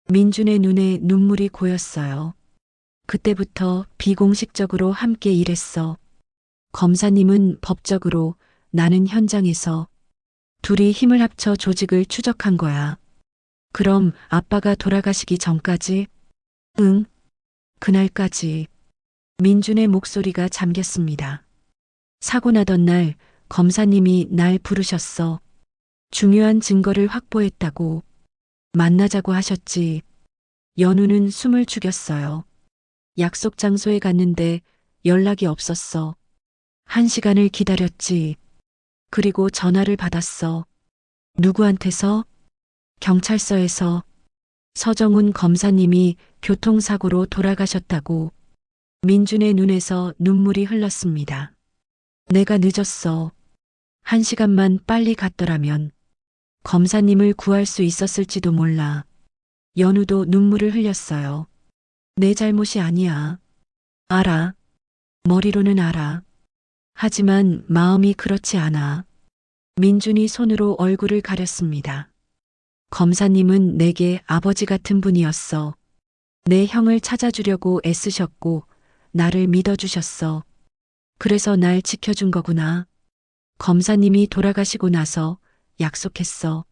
민준의 눈에 눈물이 고였어요. 그때부터 비공식적으로 함께 일했어. 검사님은 법적으로, 나는 현장에서. 둘이 힘을 합쳐 조직을 추적한 거야. 그럼 아빠가 돌아가시기 전까지? 응. 그날까지. 민준의 목소리가 잠겼습니다. 사고 나던 날 검사님이 날 부르셨어. 중요한 증거를 확보했다고. 만나자고 하셨지. 연우는 숨을 죽였어요. 약속 장소에 갔는데 연락이 없었어. 1시간을 기다렸지. 그리고 전화를 받았어. 누구한테서? 경찰서에서. 서정훈 검사님이 교통사고로 돌아가셨다고. 민준의 눈에서 눈물이 흘렀습니다. 내가 늦었어. 1시간만 빨리 갔더라면 검사님을 구할 수 있었을지도 몰라. 연우도 눈물을 흘렸어요. 내 잘못이 아니야. 알아. 머리로는 알아. 하지만 마음이 그렇지 않아. 민준이 손으로 얼굴을 가렸습니다. 검사님은 내게 아버지 같은 분이었어. 내 형을 찾아주려고 애쓰셨고 나를 믿어주셨어. 그래서 날 지켜준 거구나. 검사님이 돌아가시고 나서 약속했어.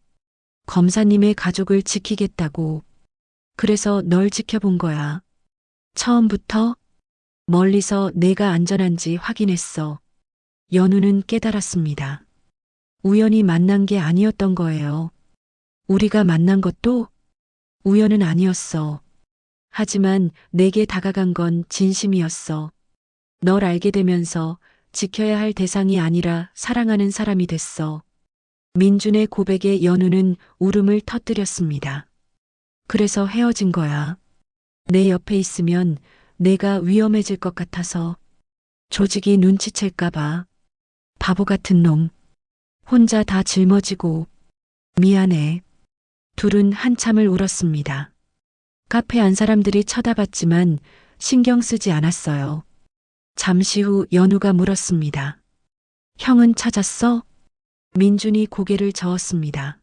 검사님의 가족을 지키겠다고. 그래서 널 지켜본 거야. 처음부터 멀리서 내가 안전한지 확인했어. 연우는 깨달았습니다. 우연히 만난 게 아니었던 거예요. 우리가 만난 것도 우연은 아니었어. 하지만 내게 다가간 건 진심이었어. 널 알게 되면서 지켜야 할 대상이 아니라 사랑하는 사람이 됐어. 민준의 고백에 연우는 울음을 터뜨렸습니다. 그래서 헤어진 거야. 내 옆에 있으면 내가 위험해질 것 같아서. 조직이 눈치챌까봐. 바보 같은 놈. 혼자 다 짊어지고. 미안해. 둘은 한참을 울었습니다. 카페 안 사람들이 쳐다봤지만 신경 쓰지 않았어요. 잠시 후 연우가 물었습니다. 형은 찾았어? 민준이 고개를 저었습니다.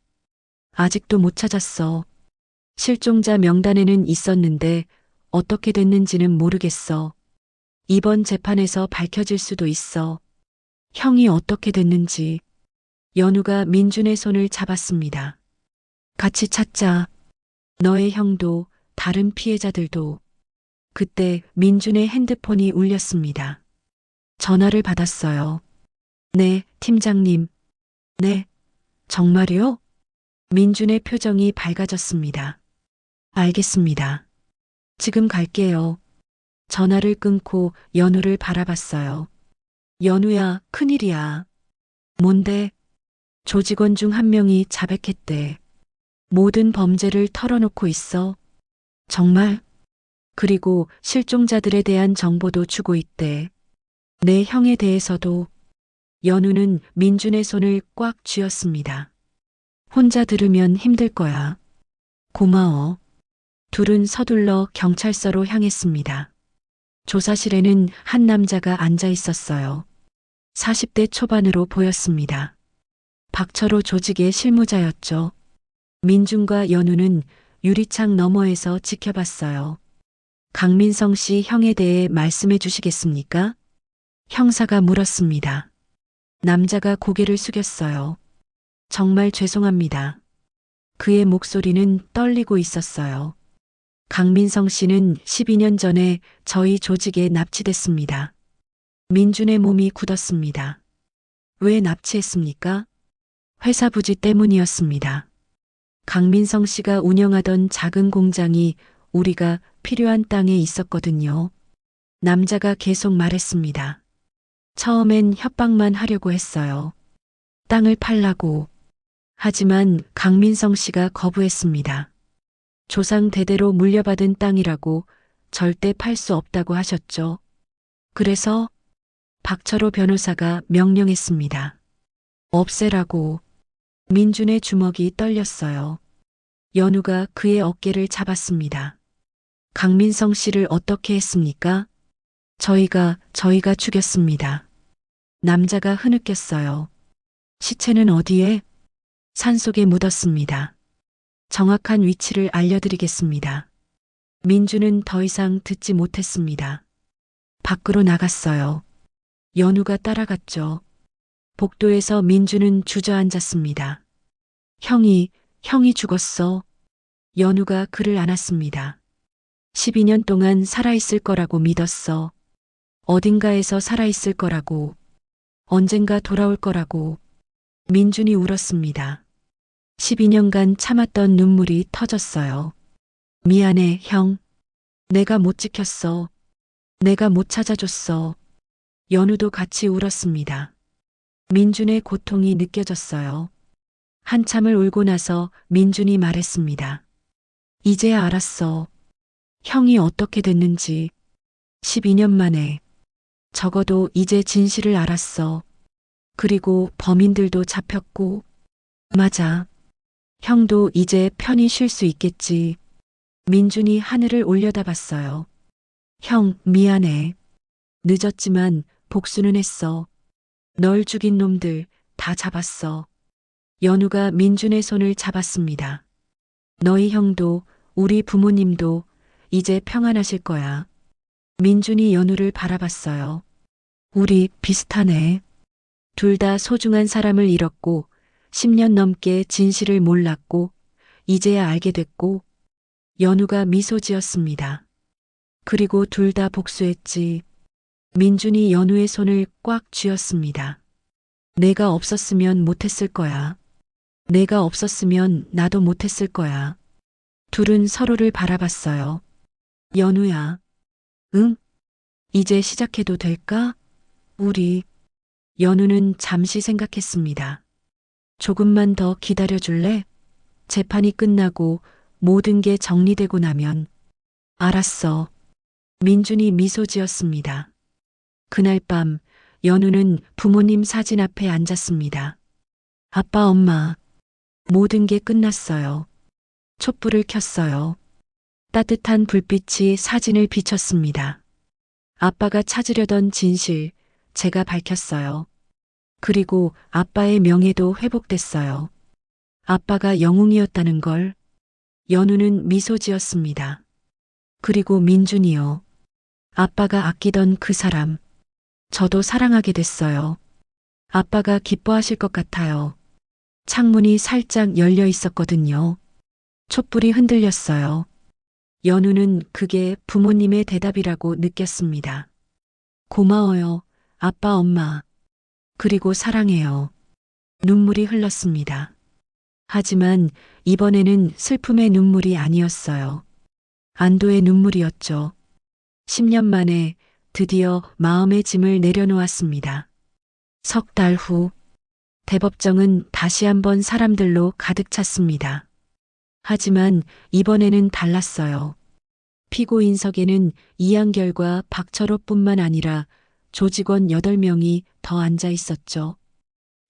아직도 못 찾았어. 실종자 명단에는 있었는데 어떻게 됐는지는 모르겠어. 이번 재판에서 밝혀질 수도 있어. 형이 어떻게 됐는지. 연우가 민준의 손을 잡았습니다. 같이 찾자. 너의 형도 다른 피해자들도. 그때 민준의 핸드폰이 울렸습니다. 전화를 받았어요. 네, 팀장님. 네, 정말요? 민준의 표정이 밝아졌습니다. 알겠습니다. 지금 갈게요. 전화를 끊고 연우를 바라봤어요. 연우야, 큰일이야. 뭔데? 조직원 중 한 명이 자백했대. 모든 범죄를 털어놓고 있어. 정말? 그리고 실종자들에 대한 정보도 주고 있대. 내 형에 대해서도. 연우는 민준의 손을 꽉 쥐었습니다. 혼자 들으면 힘들 거야. 고마워. 둘은 서둘러 경찰서로 향했습니다. 조사실에는 한 남자가 앉아 있었어요. 40대 초반으로 보였습니다. 박철호 조직의 실무자였죠. 민준과 연우는 유리창 너머에서 지켜봤어요. 강민성 씨 형에 대해 말씀해 주시겠습니까? 형사가 물었습니다. 남자가 고개를 숙였어요. 정말 죄송합니다. 그의 목소리는 떨리고 있었어요. 강민성 씨는 12년 전에 저희 조직에 납치됐습니다. 민준의 몸이 굳었습니다. 왜 납치했습니까? 회사 부지 때문이었습니다. 강민성 씨가 운영하던 작은 공장이 우리가 필요한 땅에 있었거든요. 남자가 계속 말했습니다. 처음엔 협박만 하려고 했어요. 땅을 팔라고. 하지만 강민성 씨가 거부했습니다. 조상 대대로 물려받은 땅이라고 절대 팔 수 없다고 하셨죠. 그래서 박철호 변호사가 명령했습니다. 없애라고. 민준의 주먹이 떨렸어요. 연우가 그의 어깨를 잡았습니다. 강민성 씨를 어떻게 했습니까? 저희가 죽였습니다. 남자가 흐느꼈어요. 시체는 어디에? 산속에 묻었습니다. 정확한 위치를 알려드리겠습니다. 민주는 더 이상 듣지 못했습니다. 밖으로 나갔어요. 연우가 따라갔죠. 복도에서 민주는 주저앉았습니다. 형이 죽었어. 연우가 그를 안았습니다. 12년 동안 살아있을 거라고 믿었어. 어딘가에서 살아있을 거라고. 언젠가 돌아올 거라고. 민준이 울었습니다. 12년간 참았던 눈물이 터졌어요. 미안해, 형. 내가 못 지켰어. 내가 못 찾아줬어. 연우도 같이 울었습니다. 민준의 고통이 느껴졌어요. 한참을 울고 나서 민준이 말했습니다. 이제야 알았어. 형이 어떻게 됐는지. 12년 만에. 적어도 이제 진실을 알았어. 그리고 범인들도 잡혔고. 맞아. 형도 이제 편히 쉴 수 있겠지. 민준이 하늘을 올려다봤어요. 형, 미안해. 늦었지만 복수는 했어. 널 죽인 놈들 다 잡았어. 연우가 민준의 손을 잡았습니다. 너희 형도 우리 부모님도 이제 평안하실 거야. 민준이 연우를 바라봤어요. 우리 비슷하네. 둘 다 소중한 사람을 잃었고 10년 넘게 진실을 몰랐고 이제야 알게 됐고. 연우가 미소 지었습니다. 그리고 둘 다 복수했지. 민준이 연우의 손을 꽉 쥐었습니다. 내가 없었으면 못했을 거야. 내가 없었으면 나도 못했을 거야. 둘은 서로를 바라봤어요. 연우야. 응? 이제 시작해도 될까? 우리. 연우는 잠시 생각했습니다. 조금만 더 기다려줄래? 재판이 끝나고 모든 게 정리되고 나면. 알았어. 민준이 미소 지었습니다. 그날 밤 연우는 부모님 사진 앞에 앉았습니다. 아빠, 엄마, 모든 게 끝났어요. 촛불을 켰어요. 따뜻한 불빛이 사진을 비췄습니다. 아빠가 찾으려던 진실, 제가 밝혔어요. 그리고 아빠의 명예도 회복됐어요. 아빠가 영웅이었다는 걸. 연우는 미소 지었습니다. 그리고 민준이요. 아빠가 아끼던 그 사람, 저도 사랑하게 됐어요. 아빠가 기뻐하실 것 같아요. 창문이 살짝 열려 있었거든요. 촛불이 흔들렸어요. 연우는 그게 부모님의 대답이라고 느꼈습니다. 고마워요, 아빠, 엄마. 그리고 사랑해요. 눈물이 흘렀습니다. 하지만 이번에는 슬픔의 눈물이 아니었어요. 안도의 눈물이었죠. 10년 만에 드디어 마음의 짐을 내려놓았습니다. 석 달 후, 대법정은 다시 한번 사람들로 가득 찼습니다. 하지만 이번에는 달랐어요. 피고인석에는 이한결과 박철호뿐만 아니라 조직원 8명이 더 앉아 있었죠.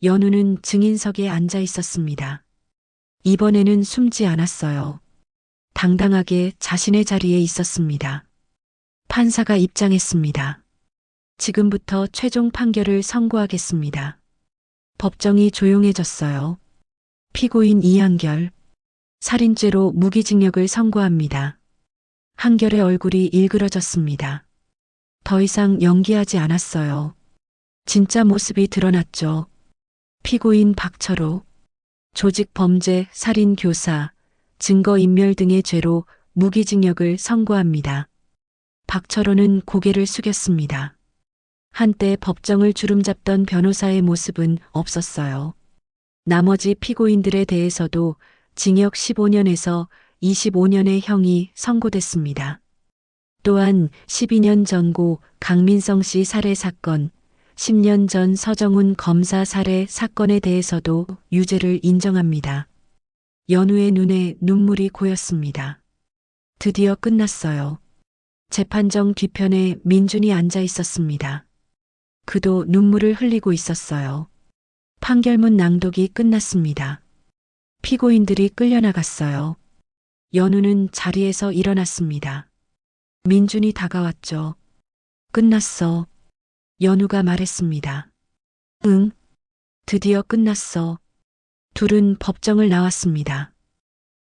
연우는 증인석에 앉아 있었습니다. 이번에는 숨지 않았어요. 당당하게 자신의 자리에 있었습니다. 판사가 입장했습니다. 지금부터 최종 판결을 선고하겠습니다. 법정이 조용해졌어요. 피고인 이한결, 살인죄로 무기징역을 선고합니다. 한결의 얼굴이 일그러졌습니다. 더 이상 연기하지 않았어요. 진짜 모습이 드러났죠. 피고인 박철호, 조직 범죄, 살인 교사, 증거인멸 등의 죄로 무기징역을 선고합니다. 박철호는 고개를 숙였습니다. 한때 법정을 주름잡던 변호사의 모습은 없었어요. 나머지 피고인들에 대해서도 징역 15년에서 25년의 형이 선고됐습니다. 또한 12년 전고 강민성 씨 살해 사건, 10년 전 서정훈 검사 살해 사건에 대해서도 유죄를 인정합니다. 연우의 눈에 눈물이 고였습니다. 드디어 끝났어요. 재판정 뒤편에 민준이 앉아 있었습니다. 그도 눈물을 흘리고 있었어요. 판결문 낭독이 끝났습니다. 피고인들이 끌려나갔어요. 연우는 자리에서 일어났습니다. 민준이 다가왔죠. 끝났어. 연우가 말했습니다. 응, 드디어 끝났어. 둘은 법정을 나왔습니다.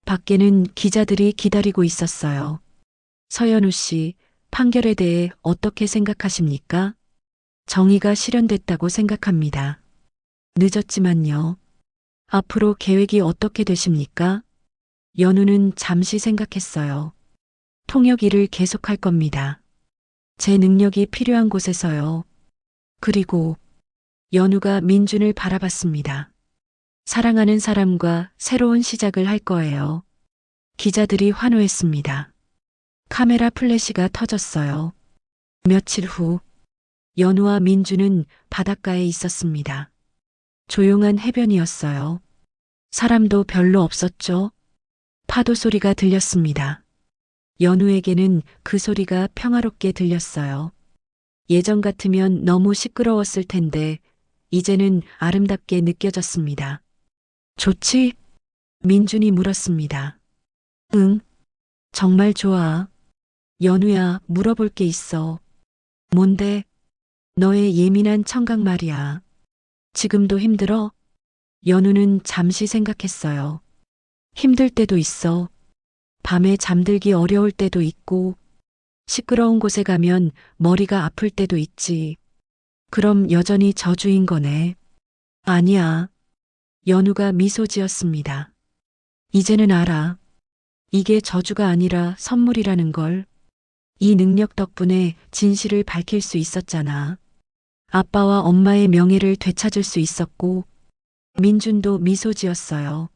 밖에는 기자들이 기다리고 있었어요. 서연우 씨, 판결에 대해 어떻게 생각하십니까? 정의가 실현됐다고 생각합니다. 늦었지만요. 앞으로 계획이 어떻게 되십니까? 연우는 잠시 생각했어요. 통역 일을 계속할 겁니다. 제 능력이 필요한 곳에서요. 그리고 연우가 민준을 바라봤습니다. 사랑하는 사람과 새로운 시작을 할 거예요. 기자들이 환호했습니다. 카메라 플래시가 터졌어요. 며칠 후 연우와 민준은 바닷가에 있었습니다. 조용한 해변이었어요. 사람도 별로 없었죠. 파도 소리가 들렸습니다. 연우에게는 그 소리가 평화롭게 들렸어요. 예전 같으면 너무 시끄러웠을 텐데 이제는 아름답게 느껴졌습니다. 좋지? 민준이 물었습니다. 응, 정말 좋아. 연우야, 물어볼 게 있어. 뭔데? 너의 예민한 청각 말이야. 지금도 힘들어? 연우는 잠시 생각했어요. 힘들 때도 있어. 밤에 잠들기 어려울 때도 있고, 시끄러운 곳에 가면 머리가 아플 때도 있지. 그럼 여전히 저주인 거네. 아니야. 연우가 미소 지었습니다. 이제는 알아. 이게 저주가 아니라 선물이라는 걸. 이 능력 덕분에 진실을 밝힐 수 있었잖아. 아빠와 엄마의 명예를 되찾을 수 있었고, 민준도 미소 지었어요.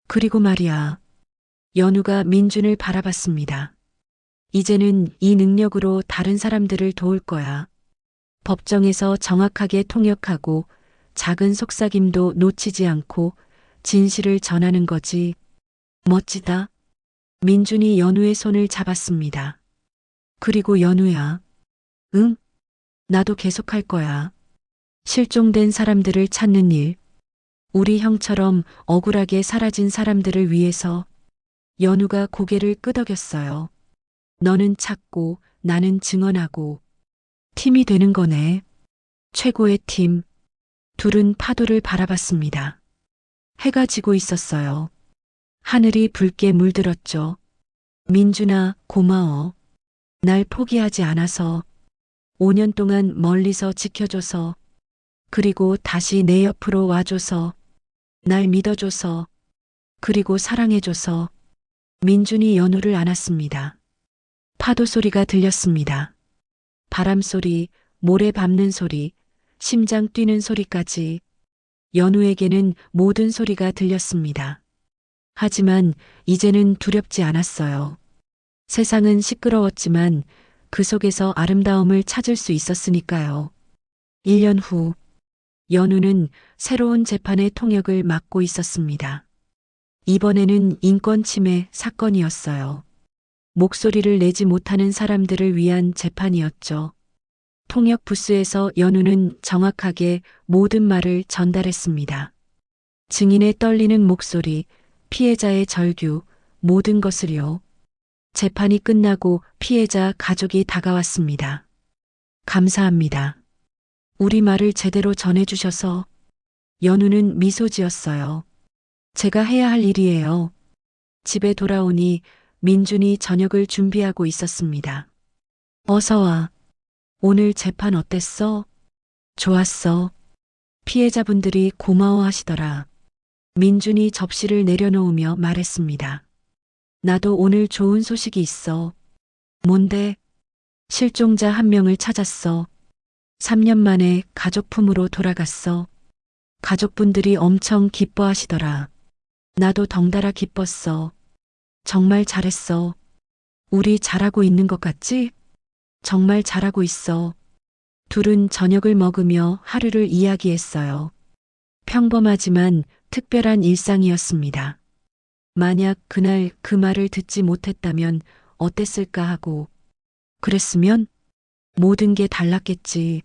그리고 말이야. 연우가 민준을 바라봤습니다. 이제는 이 능력으로 다른 사람들을 도울 거야. 법정에서 정확하게 통역하고 작은 속삭임도 놓치지 않고 진실을 전하는 거지. 멋지다. 민준이 연우의 손을 잡았습니다. 그리고 연우야. 응? 나도 계속할 거야. 실종된 사람들을 찾는 일. 우리 형처럼 억울하게 사라진 사람들을 위해서. 연우가 고개를 끄덕였어요. 너는 찾고 나는 증언하고 팀이 되는 거네. 최고의 팀. 둘은 파도를 바라봤습니다. 해가 지고 있었어요. 하늘이 붉게 물들었죠. 민준아, 고마워. 날 포기하지 않아서. 5년 동안 멀리서 지켜줘서. 그리고 다시 내 옆으로 와줘서. 날 믿어줘서. 그리고 사랑해줘서. 민준이 연우를 안았습니다. 파도 소리가 들렸습니다. 바람 소리, 모래 밟는 소리, 심장 뛰는 소리까지. 연우에게는 모든 소리가 들렸습니다. 하지만 이제는 두렵지 않았어요. 세상은 시끄러웠지만 그 속에서 아름다움을 찾을 수 있었으니까요. 1년 후, 연우는 새로운 재판의 통역을 맡고 있었습니다. 이번에는 인권 침해 사건이었어요. 목소리를 내지 못하는 사람들을 위한 재판이었죠. 통역 부스에서 연우는 정확하게 모든 말을 전달했습니다. 증인의 떨리는 목소리, 피해자의 절규, 모든 것을요. 재판이 끝나고 피해자 가족이 다가왔습니다. 감사합니다. 우리 말을 제대로 전해주셔서. 연우는 미소 지었어요. 제가 해야 할 일이에요. 집에 돌아오니 민준이 저녁을 준비하고 있었습니다. 어서 와. 오늘 재판 어땠어? 좋았어. 피해자분들이 고마워하시더라. 민준이 접시를 내려놓으며 말했습니다. 나도 오늘 좋은 소식이 있어. 뭔데? 실종자 한 명을 찾았어. 3년 만에 가족 품으로 돌아갔어. 가족분들이 엄청 기뻐하시더라. 나도 덩달아 기뻤어. 정말 잘했어. 우리 잘하고 있는 것 같지? 정말 잘하고 있어. 둘은 저녁을 먹으며 하루를 이야기했어요. 평범하지만 특별한 일상이었습니다. 만약 그날 그 말을 듣지 못했다면 어땠을까 하고, 그랬으면 모든 게 달랐겠지.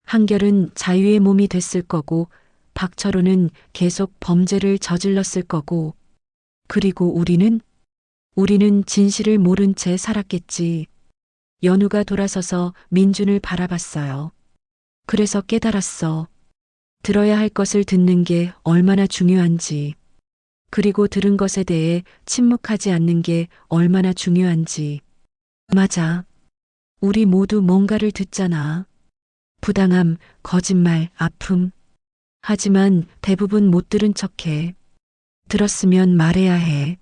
한결은 자유의 몸이 됐을 거고, 박철호는 계속 범죄를 저질렀을 거고, 그리고 우리는 진실을 모른 채 살았겠지. 연우가 돌아서서 민준을 바라봤어요. 그래서 깨달았어. 들어야 할 것을 듣는 게 얼마나 중요한지. 그리고 들은 것에 대해 침묵하지 않는 게 얼마나 중요한지. 맞아. 우리 모두 뭔가를 듣잖아. 부당함, 거짓말, 아픔. 하지만 대부분 못 들은 척해. 들었으면 말해야 해.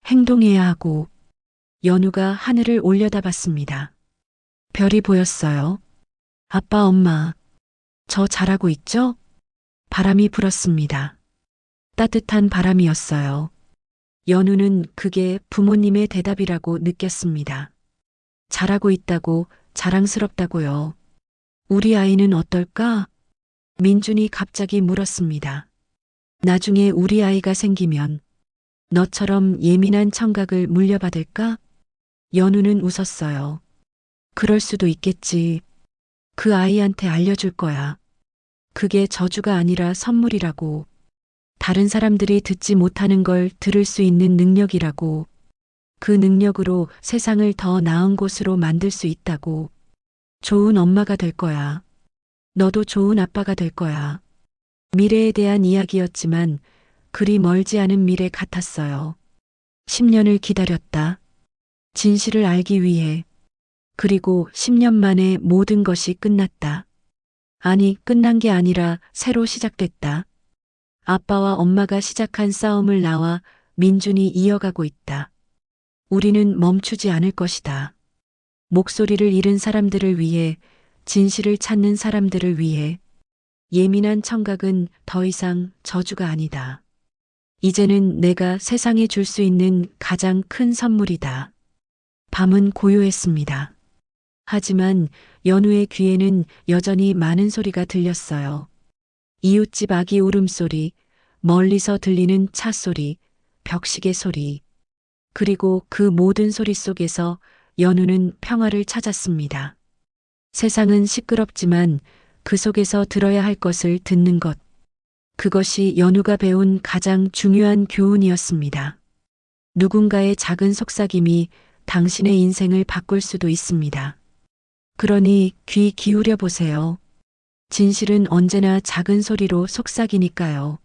행동해야 하고. 연우가 하늘을 올려다봤습니다. 별이 보였어요. 아빠, 엄마. 저 잘하고 있죠? 바람이 불었습니다. 따뜻한 바람이었어요. 연우는 그게 부모님의 대답이라고 느꼈습니다. 잘하고 있다고, 자랑스럽다고요. 우리 아이는 어떨까? 민준이 갑자기 물었습니다. 나중에 우리 아이가 생기면 너처럼 예민한 청각을 물려받을까? 연우는 웃었어요. 그럴 수도 있겠지. 그 아이한테 알려줄 거야. 그게 저주가 아니라 선물이라고. 다른 사람들이 듣지 못하는 걸 들을 수 있는 능력이라고. 그 능력으로 세상을 더 나은 곳으로 만들 수 있다고. 좋은 엄마가 될 거야. 너도 좋은 아빠가 될 거야. 미래에 대한 이야기였지만 그리 멀지 않은 미래 같았어요. 10년을 기다렸다. 진실을 알기 위해. 그리고 10년 만에 모든 것이 끝났다. 아니, 끝난 게 아니라 새로 시작됐다. 아빠와 엄마가 시작한 싸움을 나와 민준이 이어가고 있다. 우리는 멈추지 않을 것이다. 목소리를 잃은 사람들을 위해, 진실을 찾는 사람들을 위해. 예민한 청각은 더 이상 저주가 아니다. 이제는 내가 세상에 줄 수 있는 가장 큰 선물이다. 밤은 고요했습니다. 하지만 연우의 귀에는 여전히 많은 소리가 들렸어요. 이웃집 아기 울음소리, 멀리서 들리는 차 소리, 벽시계 소리. 그리고 그 모든 소리 속에서 연우는 평화를 찾았습니다. 세상은 시끄럽지만 그 속에서 들어야 할 것을 듣는 것. 그것이 연우가 배운 가장 중요한 교훈이었습니다. 누군가의 작은 속삭임이 당신의 인생을 바꿀 수도 있습니다. 그러니 귀 기울여 보세요. 진실은 언제나 작은 소리로 속삭이니까요.